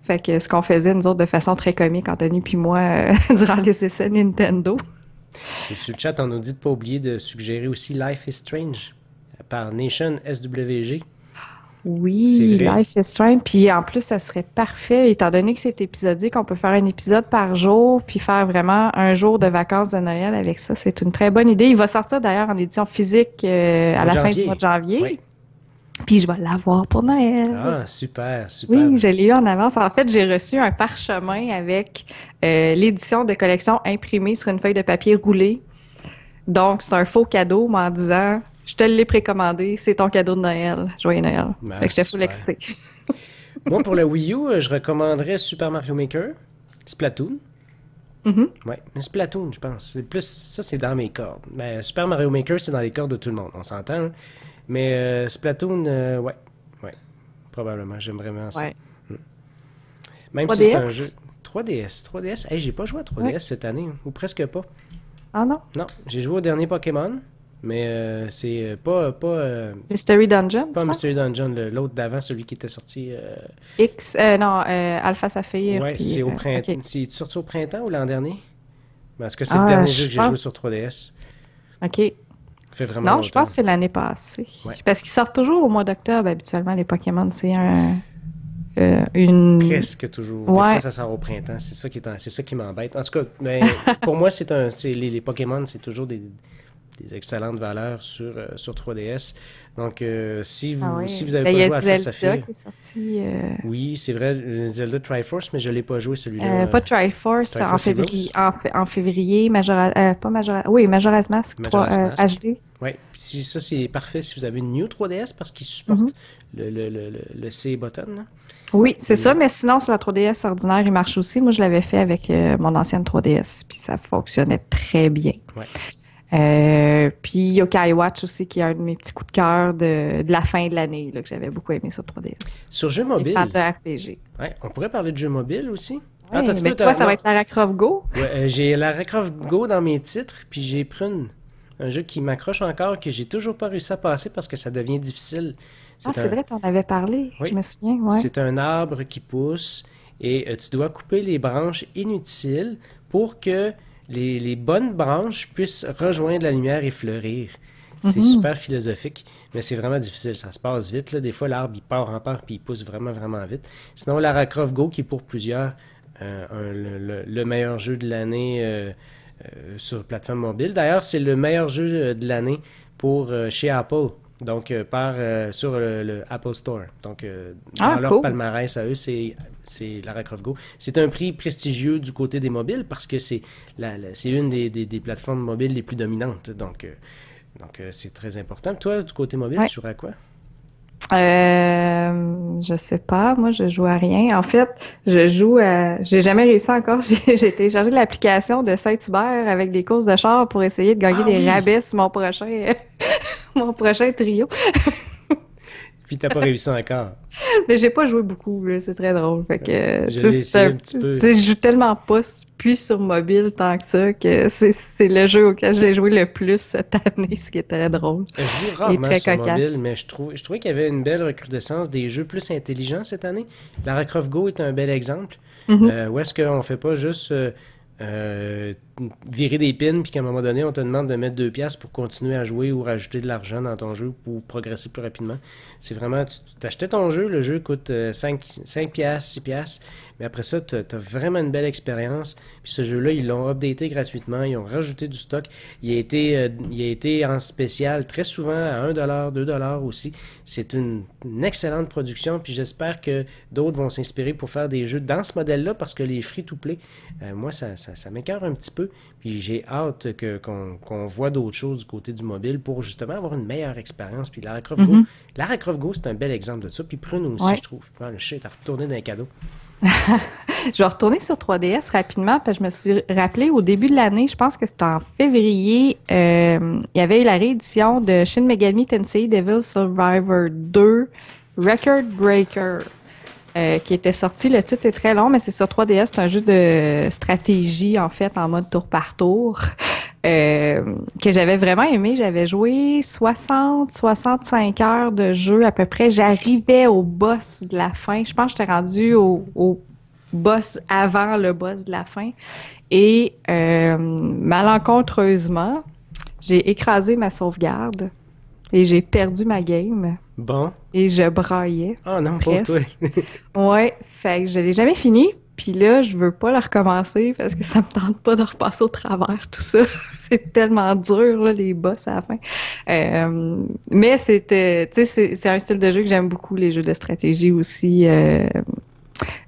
Fait que ce qu'on faisait nous autres de façon très comique, Anthony puis moi, durant les essais Nintendo. Sur le chat, on nous dit de ne pas oublier de suggérer aussi Life is Strange par Nation SWG. C'est Oui, vrai. Life is Strange. Puis en plus, ça serait parfait, étant donné que c'est épisodique, on peut faire un épisode par jour, puis faire vraiment un jour de vacances de Noël avec ça. C'est une très bonne idée. Il va sortir d'ailleurs en édition physique à Mois la de fin du janvier. mois de janvier. Oui. Puis je vais l'avoir pour Noël. Ah, super, super. Oui, je l'ai eu en avance. En fait, j'ai reçu un parchemin avec l'édition de collection imprimée sur une feuille de papier roulée. Donc, c'est un faux cadeau, mais en disant, je te l'ai précommandé, c'est ton cadeau de Noël. Joyeux Noël. Ah, Fait que j'étais full super. excitée. Moi, pour le Wii U, je recommanderais Super Mario Maker, Splatoon. Mhm. Ouais, mais Splatoon, je pense. C'est plus, ça, c'est dans mes cordes. Mais Super Mario Maker, c'est dans les cordes de tout le monde, on s'entend. Hein. Mais Splatoon, ouais, ouais, probablement, j'aime vraiment ça. Ouais. Même si c'est un 3DS? jeu. 3DS, 3DS. Hey, j'ai pas joué à 3DS cette année, ou presque pas. Ah non? Non, j'ai joué au dernier Pokémon. Mais c'est Mystery Dungeon, pas tu penses? Mystery Dungeon, l'autre d'avant, celui qui était sorti. Non, Alpha Saphir, Ouais, puis... c'est au printemps. OK. C'est sorti au printemps ou l'an dernier? Parce que c'est le Ah, dernier jeu je que j'ai joué sur pense... 3DS. OK. Ça fait vraiment Non, je longtemps. pense que c'est l'année passée. Ouais. Parce qu'ils sortent toujours au mois d'octobre, habituellement, les Pokémon. C'est une... Presque toujours. Des fois, Ouais. ça sort au printemps. C'est ça qui m'embête. En tout cas, ben, pour moi, les Pokémon, c'est toujours des excellentes valeurs sur 3DS. Donc, Ah si oui. vous n'avez Ben, il pas y a joué à Alpha Zelda Saphir, qui est sorti... oui, c'est vrai, Zelda Triforce, mais je l'ai pas joué celui-là. pas Triforce en Triforce février. Heroes, En février, pas Majora... Oui, Majora's Mask 3 Majora's Mask. HD. Ouais, puis ça c'est parfait si vous avez une New 3DS parce qu'il Mhm. supporte le C button. Là. Oui, c'est ça, Et mais sinon, sur la 3DS ordinaire, il marche aussi. Moi, je l'avais fait avec mon ancienne 3DS, puis ça fonctionnait très bien. ouais. Puis Yokai Watch aussi, qui est un de mes petits coups de cœur de la fin de l'année, là, que j'avais beaucoup aimé sur 3DS. Sur jeu Il parle mobile, de RPG. ouais, on pourrait parler de jeu mobile aussi. Oui, Attends un petit mais peu, toi, ça va non. être Lara Croft Go. Ouais, j'ai Lara Croft Go dans mes titres, puis j'ai Prune, un jeu qui m'accroche encore, que j'ai toujours pas réussi à passer parce que ça devient difficile. Ah, C'est c'est un, vrai, t'en avais parlé. Je oui, me souviens, ouais. c'est un arbre qui pousse et tu dois couper les branches inutiles pour que les bonnes branches puissent rejoindre la lumière et fleurir. C'est Mhm. super philosophique, mais c'est vraiment difficile. Ça se passe vite, là. Des fois, l'arbre, il part en part puis il pousse vraiment, vraiment vite. Sinon, Lara Croft Go, qui est pour plusieurs le meilleur jeu de l'année sur plateforme mobile. D'ailleurs, c'est le meilleur jeu de l'année pour chez Apple. Donc, sur le Apple Store. Donc, dans Ah, leur cool. palmarès à eux, c'est Lara Croft Go. C'est un prix prestigieux du côté des mobiles parce que c'est une des plateformes mobiles les plus dominantes. Donc, c'est très important. Toi, du côté mobile, Ouais. tu joues à quoi? Je sais pas, moi je joue à rien. En fait, je joue à... J'ai jamais réussi encore. J'ai téléchargé l'application de Saint-Hubert avec des courses de char pour essayer de gagner Ah des oui! rabais sur mon prochain, mon prochain trio. Puis t'as pas réussi encore. Mais j'ai pas joué beaucoup, là, c'est très drôle. Fait que, Je tu sais, l'ai essayé un petit peu. tu sais, je joue tellement pas plus sur mobile tant que ça que c'est le jeu auquel j'ai joué le plus cette année, ce qui est très drôle Je joue et rarement très sur cocasse. mobile, mais je trouvais qu'il y avait une belle recrudescence des jeux plus intelligents cette année. Lara Croft Go est un bel exemple. Mhm. Où est-ce qu'on fait pas juste euh, virer des pins, puis qu'à un moment donné, on te demande de mettre 2 piastres pour continuer à jouer ou rajouter de l'argent dans ton jeu pour progresser plus rapidement. C'est vraiment, tu t'achetais ton jeu, le jeu coûte 5 piastres, 6 piastres, mais après ça, tu as vraiment une belle expérience. Puis ce jeu-là, ils l'ont updaté gratuitement, ils ont rajouté du stock. Il a été en spécial très souvent à 1$, 2$ aussi. C'est une excellente production, puis j'espère que d'autres vont s'inspirer pour faire des jeux dans ce modèle-là, parce que les free-to-play, moi, ça m'écoeure un petit peu. Puis j'ai hâte qu'on voit d'autres choses du côté du mobile pour justement avoir une meilleure expérience. Puis Mhm. Lara Croft Go, c'est un bel exemple de ça. Puis Prune aussi, Ouais. je trouve. Ah, le chat est retourné dans les cadeaux. Je vais retourner sur 3DS rapidement parce que je me suis rappelé au début de l'année, je pense que c'était en février, il y avait eu la réédition de Shin Megami Tensei Devil Survivor 2 Record Breaker qui était sorti. Le titre est très long, mais c'est sur 3DS. C'est un jeu de stratégie, en fait, en mode tour par tour. Que j'avais vraiment aimé. J'avais joué 65 heures de jeu à peu près. J'arrivais au boss de la fin. Je pense que j'étais rendue au boss avant le boss de la fin. Et malencontreusement, j'ai écrasé ma sauvegarde et j'ai perdu ma game. Bon. Et je braillais. Ah non, pauvre toi. Presque. Ouais, fait que je l'ai jamais fini. Puis là, je veux pas le recommencer parce que ça me tente pas de repasser au travers tout ça. C'est tellement dur, là, les boss à la fin. Mais c'était, tu sais, c'est un style de jeu que j'aime beaucoup, les jeux de stratégie aussi,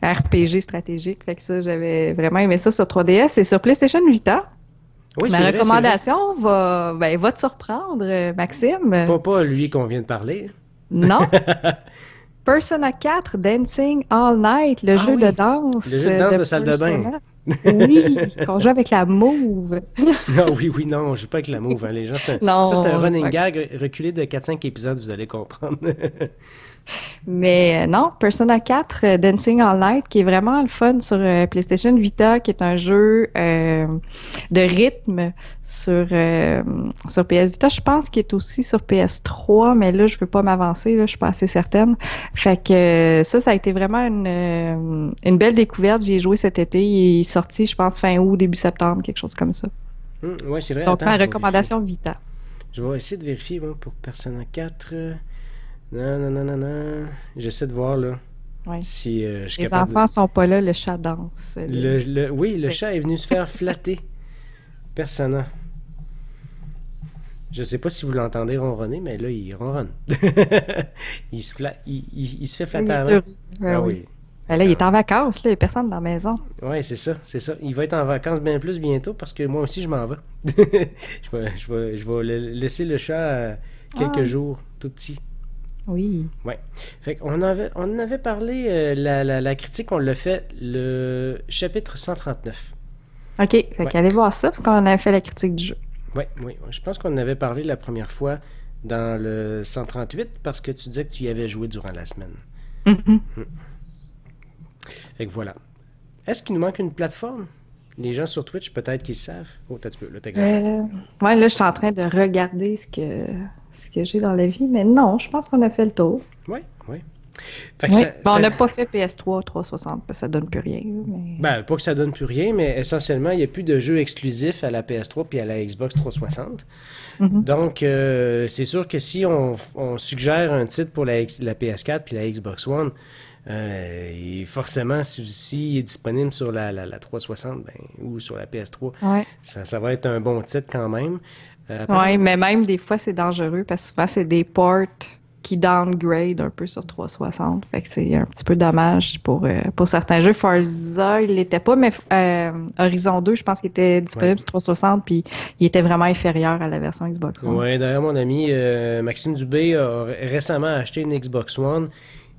RPG stratégique. Fait que ça, j'avais vraiment aimé ça sur 3DS et sur PlayStation Vita. Oui, Ma c'est vrai, c'est vrai. recommandation va te surprendre, Maxime. Pas lui qu'on vient de parler. Non. Persona 4 Dancing All Night, le Ah jeu oui, de danse le jeu de danse de salle de bain. Persona. Oui, qu'on joue avec la mauve. Non, oui, non, on joue pas avec la mouve. Hein. Les gens, Non, ça, c'est un on joue running pas avec- gag reculé de 4-5 épisodes, vous allez comprendre. Mais non, Persona 4 Dancing All Night, qui est vraiment le fun sur PlayStation Vita, qui est un jeu de rythme sur PS Vita. Je pense qu'il est aussi sur PS3, mais là, je veux pas m'avancer, là, je suis pas assez certaine. Fait que ça a été vraiment une belle découverte. J'y ai joué cet été. Il est sorti, je pense, fin août, début septembre, quelque chose comme ça. Oui, c'est vrai. Donc, Attends, ma je vais recommandation vérifier. Vita. Je vais essayer de vérifier moi, pour Persona 4. Non, non, non, non, non. J'essaie de voir là Ouais. si je suis Les capable de... enfants sont pas là, le chat danse. Oui, le C'est- chat est venu se faire flatter. Persona. Je sais pas si vous l'entendez ronronner, mais là, il ronronne. Il se fait Oui, flatter il à est la main. heureux. Ouais, Ah oui. oui. Ben là, il est en vacances, là, il n'y a personne dans la maison. Oui, c'est ça, c'est ça. Il va être en vacances bien plus bientôt parce que moi aussi, je m'en vais. Je vais laisser le chat quelques Ah, jours, tout petit. oui. Ouais. Fait qu'on on en avait parlé, la critique, on l'a fait le chapitre 139. OK, fait Ouais. qu'allez voir ça, quand on a fait la critique du jeu. Ouais, oui. Je pense qu'on en avait parlé la première fois dans le 138 parce que tu disais que tu y avais joué durant la semaine. Mhm. Fait que voilà. Est-ce qu'il nous manque une plateforme? Les gens sur Twitch, peut-être qu'ils savent. Oh, t'as un petit peu, là, t'exagères. Euh, ouais, là, je suis en train de regarder ce que j'ai dans la vie, mais non, je pense qu'on a fait le tour. Oui, oui. Fait que Oui. ça, Bon, on ça- n'a pas fait PS3 360, ça donne plus rien, là, mais... Ben, pas que ça donne plus rien, mais essentiellement, il n'y a plus de jeux exclusifs à la PS3 puis à la Xbox 360. Mhm. Donc, c'est sûr que si on suggère un titre pour la PS4 puis la Xbox One, et forcément, si il est disponible sur la 360 ben, ou sur la PS3, Ouais. ça va être un bon titre quand même. Ouais, mais même des fois, c'est dangereux parce que souvent, c'est des ports qui downgrade un peu sur 360. Fait que c'est un petit peu dommage pour certains jeux. Forza, il l'était pas, mais Horizon 2, je pense qu'il était Ouais. disponible sur 360, puis il était vraiment inférieur à la version Xbox One. Ouais, d'ailleurs, mon ami Maxime Dubé a récemment acheté une Xbox One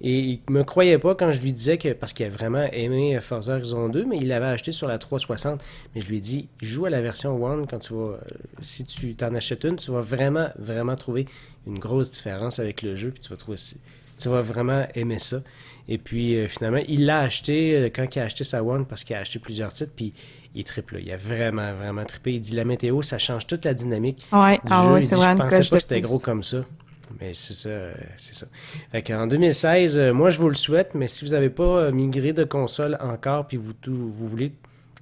et il me croyait pas quand je lui disais que, parce qu'il a vraiment aimé Forza Horizon 2, mais il l'avait acheté sur la 360. Mais je lui ai dit, joue à la version One quand tu vas, si tu t'en achètes une, tu vas vraiment, vraiment trouver une grosse différence avec le jeu, puis tu vas vraiment aimer ça. Et puis finalement, il l'a acheté quand il a acheté sa One parce qu'il a acheté plusieurs titres, puis il triple. Il a vraiment, vraiment trippé. Il dit la météo, ça change toute la dynamique Ouais, du ah jeu. ouais, Il c'est dit, je vraiment une pensais coche pas de que c'était gros plus. comme ça. Mais c'est ça, c'est ça. Fait qu'en 2016, moi je vous le souhaite, mais si vous n'avez pas migré de console encore, puis vous voulez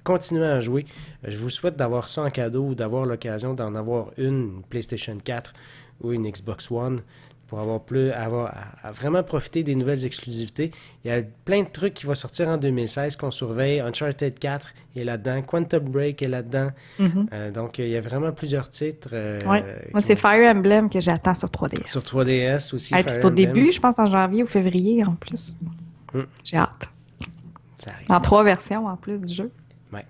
continuer à jouer, je vous souhaite d'avoir ça en cadeau ou d'avoir l'occasion d'en avoir une PlayStation 4 ou une Xbox One pour à vraiment profiter des nouvelles exclusivités. Il y a plein de trucs qui vont sortir en 2016 qu'on surveille. Uncharted 4 est là-dedans, Quantum Break est là-dedans. Mhm. Donc il y a vraiment plusieurs titres Ouais. Moi, qui c'est vont... Fire Emblem que j'attends sur Sur 3DS. 3DS aussi, Et puis Fire c'est au Emblem. début, je pense en janvier ou février en plus. Hum, J'ai hâte. ça arrive. En 3 versions en plus du jeu. Ouais.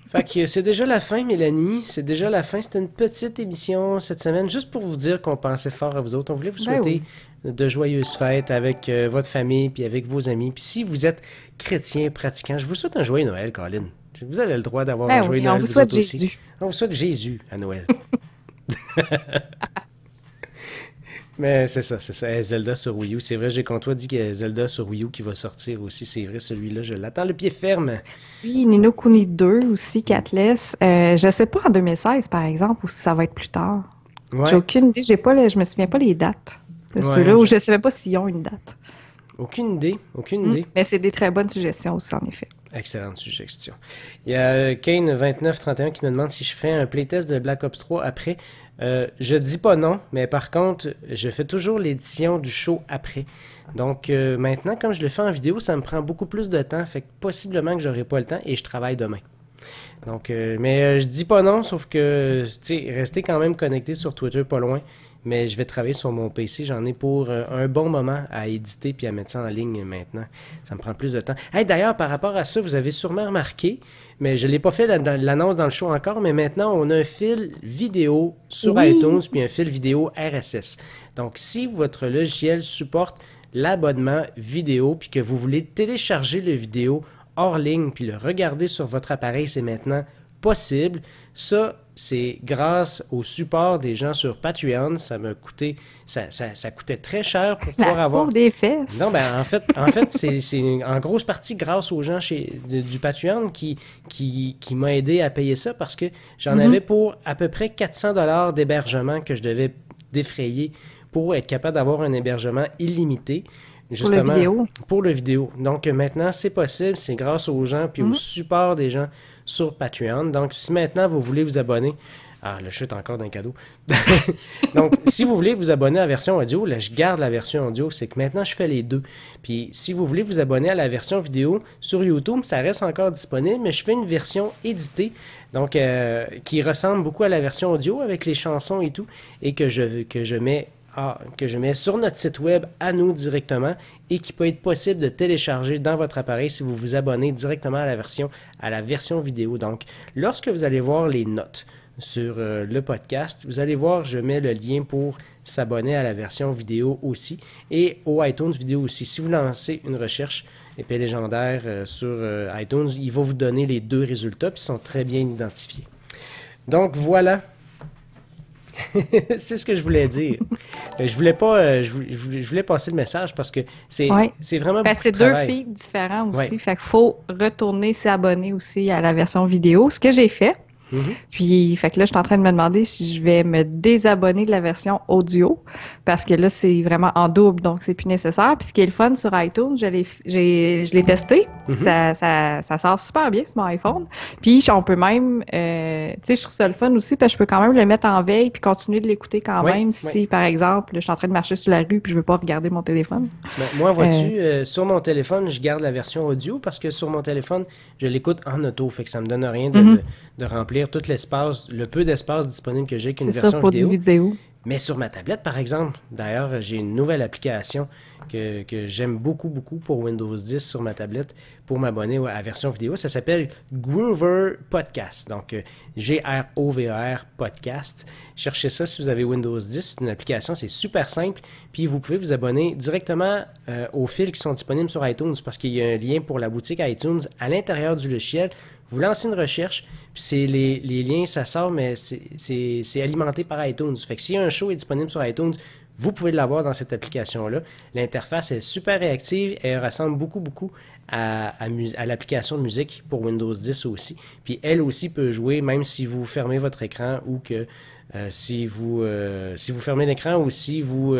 Fait que c'est déjà la fin, Mélanie. C'est déjà la fin. C'était une petite émission cette semaine, juste pour vous dire qu'on pensait fort à vous autres. On voulait vous Ben souhaiter oui. de joyeuses fêtes avec votre famille puis avec vos amis. Puis si vous êtes chrétien, pratiquant, je vous souhaite un joyeux Noël, Colin. Vous avez le droit d'avoir un Ben joyeux oui, on Noël vous vous souhaite autres aussi. Jésus. On vous souhaite Jésus à Noël. Mais c'est ça, c'est ça. Zelda sur Wii U. C'est vrai, j'ai contre toi dit qu'il y a Zelda sur Wii U qui va sortir aussi. C'est vrai, celui-là, je l'attends le pied ferme. Oui, Nino Kuni 2 aussi, Catless. Je sais pas en 2016, par exemple, ou si ça va être plus tard. J'ai Ouais, aucune idée. Je me souviens pas les dates de ouais, ceux-là, ou je sais même pas s'ils ont une date. aucune idée, aucune idée. Mais c'est des très bonnes suggestions aussi, en effet. Excellente suggestion. Il y a Kane2931 qui me demande si je fais un playtest de Black Ops 3 après. Je dis pas non, mais par contre, je fais toujours l'édition du show après. Donc maintenant, comme je le fais en vidéo, ça me prend beaucoup plus de temps, fait que possiblement que j'aurai pas le temps et je travaille demain. Donc, mais je dis pas non, sauf que, tu sais, restez quand même connecté sur Twitter pas loin. Mais je vais travailler sur mon PC. J'en ai pour un bon moment à éditer puis à mettre ça en ligne maintenant. Ça me prend plus de temps. Hey, d'ailleurs, par rapport à ça, vous avez sûrement remarqué, mais je ne l'ai pas fait l'annonce dans le show encore, mais maintenant, on a un fil vidéo sur Oui. iTunes puis un fil vidéo RSS. Donc, si votre logiciel supporte l'abonnement vidéo puis que vous voulez télécharger le vidéo hors ligne puis le regarder sur votre appareil, c'est maintenant possible. Ça, c'est grâce au support des gens sur Patreon. Ça coûtait très cher pour pouvoir avoir... Pour des fesses! Non, ben en fait c'est en grosse partie grâce aux gens du Patreon qui m'a aidé à payer ça parce que j'en avais pour à peu près 400$ d'hébergement que je devais défrayer pour être capable d'avoir un hébergement illimité. Justement, pour le vidéo. Donc maintenant, c'est possible, c'est grâce aux gens puis au support des gens sur Patreon. Donc si maintenant vous voulez vous abonner, le chat est encore d'un cadeau. Donc si vous voulez vous abonner à la version audio, là je garde la version audio, c'est que maintenant je fais les deux. Puis si vous voulez vous abonner à la version vidéo sur YouTube, ça reste encore disponible, mais je fais une version éditée. Donc, qui ressemble beaucoup à la version audio avec les chansons et tout, et que je mets sur notre site web à nous directement et qui peut être possible de télécharger dans votre appareil si vous vous abonnez directement à la version vidéo. Donc, lorsque vous allez voir les notes sur le podcast, vous allez voir, je mets le lien pour s'abonner à la version vidéo aussi et au iTunes vidéo aussi. Si vous lancez une recherche épée légendaire sur iTunes, il va vous donner les deux résultats puis ils sont très bien identifiés. Donc, voilà. C'est ce que je voulais dire. Je voulais pas, je voulais passer le message parce que c'est vraiment beaucoup c'est de travail. deux feeds différents aussi. Fait qu'il faut retourner s'abonner aussi à la version vidéo. Ce que j'ai fait. Puis, fait que là, je suis en train de me demander si je vais me désabonner de la version audio parce que là, c'est vraiment en double, donc c'est plus nécessaire. Puis, ce qui est le fun sur iTunes, je l'ai testé. Ça sort super bien sur mon iPhone. Puis, on peut même, tu sais, je trouve ça le fun aussi parce que je peux quand même le mettre en veille puis continuer de l'écouter quand même si, par exemple, je suis en train de marcher sur la rue puis je veux pas regarder mon téléphone. Ben, moi, vois-tu, sur mon téléphone, je garde la version audio parce que sur mon téléphone, je l'écoute en auto. Fait que ça me donne rien de remplir tout l'espace, le peu d'espace disponible que j'ai qu'une version pour du vidéo. Mais sur ma tablette, par exemple, d'ailleurs, j'ai une nouvelle application que j'aime beaucoup, beaucoup pour Windows 10 sur ma tablette pour m'abonner à la version vidéo. Ça s'appelle Groover Podcast. Donc, G-R-O-V-E-R Podcast. Cherchez ça si vous avez Windows 10. C'est une application, c'est super simple. Puis, vous pouvez vous abonner directement aux fils qui sont disponibles sur iTunes parce qu'il y a un lien pour la boutique iTunes à l'intérieur du logiciel. Vous lancez une recherche, puis c'est les liens, ça sort, mais c'est alimenté par iTunes. Fait que si un show est disponible sur iTunes, vous pouvez l'avoir dans cette application-là. L'interface est super réactive et elle ressemble beaucoup, beaucoup à l'application de musique pour Windows 10 aussi. Puis elle aussi peut jouer, même si vous fermez votre écran ou que si vous fermez l'écran ou si vous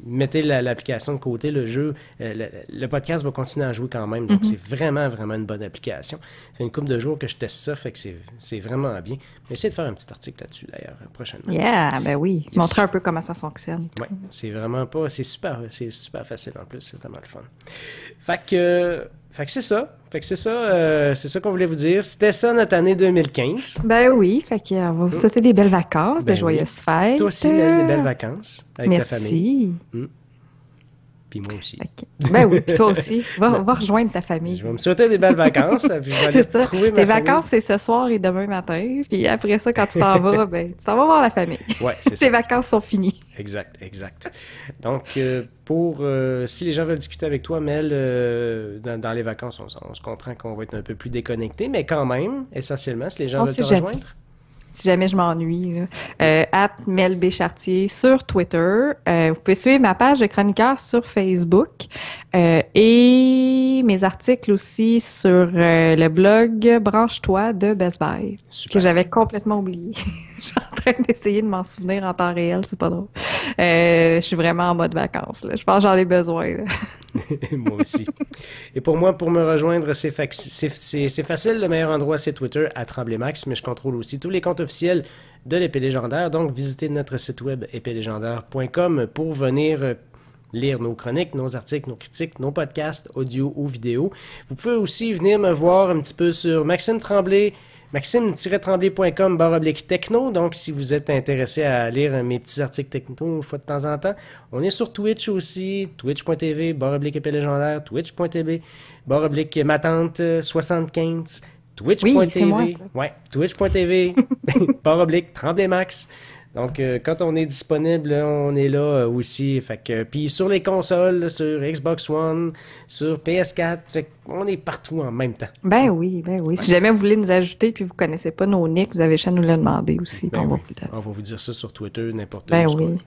mettez l'application de côté, le jeu, le podcast va continuer à jouer quand même. Donc, c'est vraiment, vraiment une bonne application. Ça fait une couple de jours que je teste ça, fait que c'est vraiment bien. Je vais essayer de faire un petit article là-dessus, d'ailleurs, prochainement. Yeah, ben oui. Yes. Montrer un peu comment ça fonctionne. Oui, c'est vraiment pas... C'est super facile en plus, c'est vraiment le fun. Fait que c'est ça. C'est ça qu'on voulait vous dire. C'était ça notre année 2015. Ben oui, fait qu'on va vous souhaiter des belles vacances, des joyeuses fêtes. Toi aussi, des belles vacances avec ta famille. Merci. Puis moi aussi. Okay. Ben oui, puis toi aussi. Va rejoindre ta famille. Je vais me souhaiter des belles vacances. Puis je vais aller trouver ma Tes famille. vacances, c'est ce soir et demain matin. Puis après ça, quand tu t'en vas, ben, tu t'en vas voir la famille. Ouais, c'est ça. Tes vacances sont finies. Exact. Donc, si les gens veulent discuter avec toi, Mel, dans les vacances, on se comprend qu'on va être un peu plus déconnecté, mais quand même, essentiellement, si les gens veulent te rejoindre. Si jamais je m'ennuie, @melbchartier sur Twitter. Vous pouvez suivre ma page de chroniqueur sur Facebook et mes articles aussi sur le blog Branche-toi de Best Buy, que j'avais complètement oublié. Je suis en train d'essayer de m'en souvenir en temps réel, c'est pas drôle. Je suis vraiment en mode vacances, là. Je pense que j'en ai besoin, là. Moi aussi. Et pour moi, pour me rejoindre, c'est facile. Le meilleur endroit, c'est Twitter, @TremblayMax, mais je contrôle aussi tous les comptes officiels de l'Épée Légendaire. Donc, visitez notre site web épélégendaire.com pour venir lire nos chroniques, nos articles, nos critiques, nos podcasts, audio ou vidéo. Vous pouvez aussi venir me voir un petit peu sur maxime-tremblay.com/techno. Donc, si vous êtes intéressé à lire mes petits articles techno une fois de temps en temps, on est sur Twitch aussi, twitch.tv/épée légendaire, twitch.tv/matante75, twitch.tv, oui, c'est moi, ça. Ouais, twitch.tv/TremblayMax. Donc, quand on est disponible, là, on est là aussi. Fait que, puis sur les consoles, là, sur Xbox One, sur PS4, fait on est partout en même temps. Ben oui, ben oui. Si jamais vous voulez nous ajouter puis vous connaissez pas nos nicks, vous avez juste à nous le demander aussi. Ben On va oui. vous le donner. On va vous dire ça sur Twitter, n'importe Ben où. ce qu'on- oui.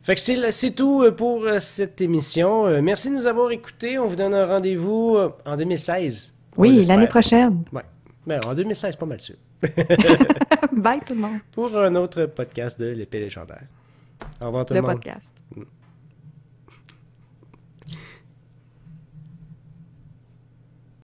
Fait que c'est tout pour cette émission. Merci de nous avoir écoutés. On vous donne un rendez-vous en 2016. On Oui, l'espère. l'année prochaine. Ouais. Ben, en 2016, pas mal sûr. Bye tout le monde. Pour un autre podcast de l'épée légendaire. Au revoir tout le Le monde. podcast.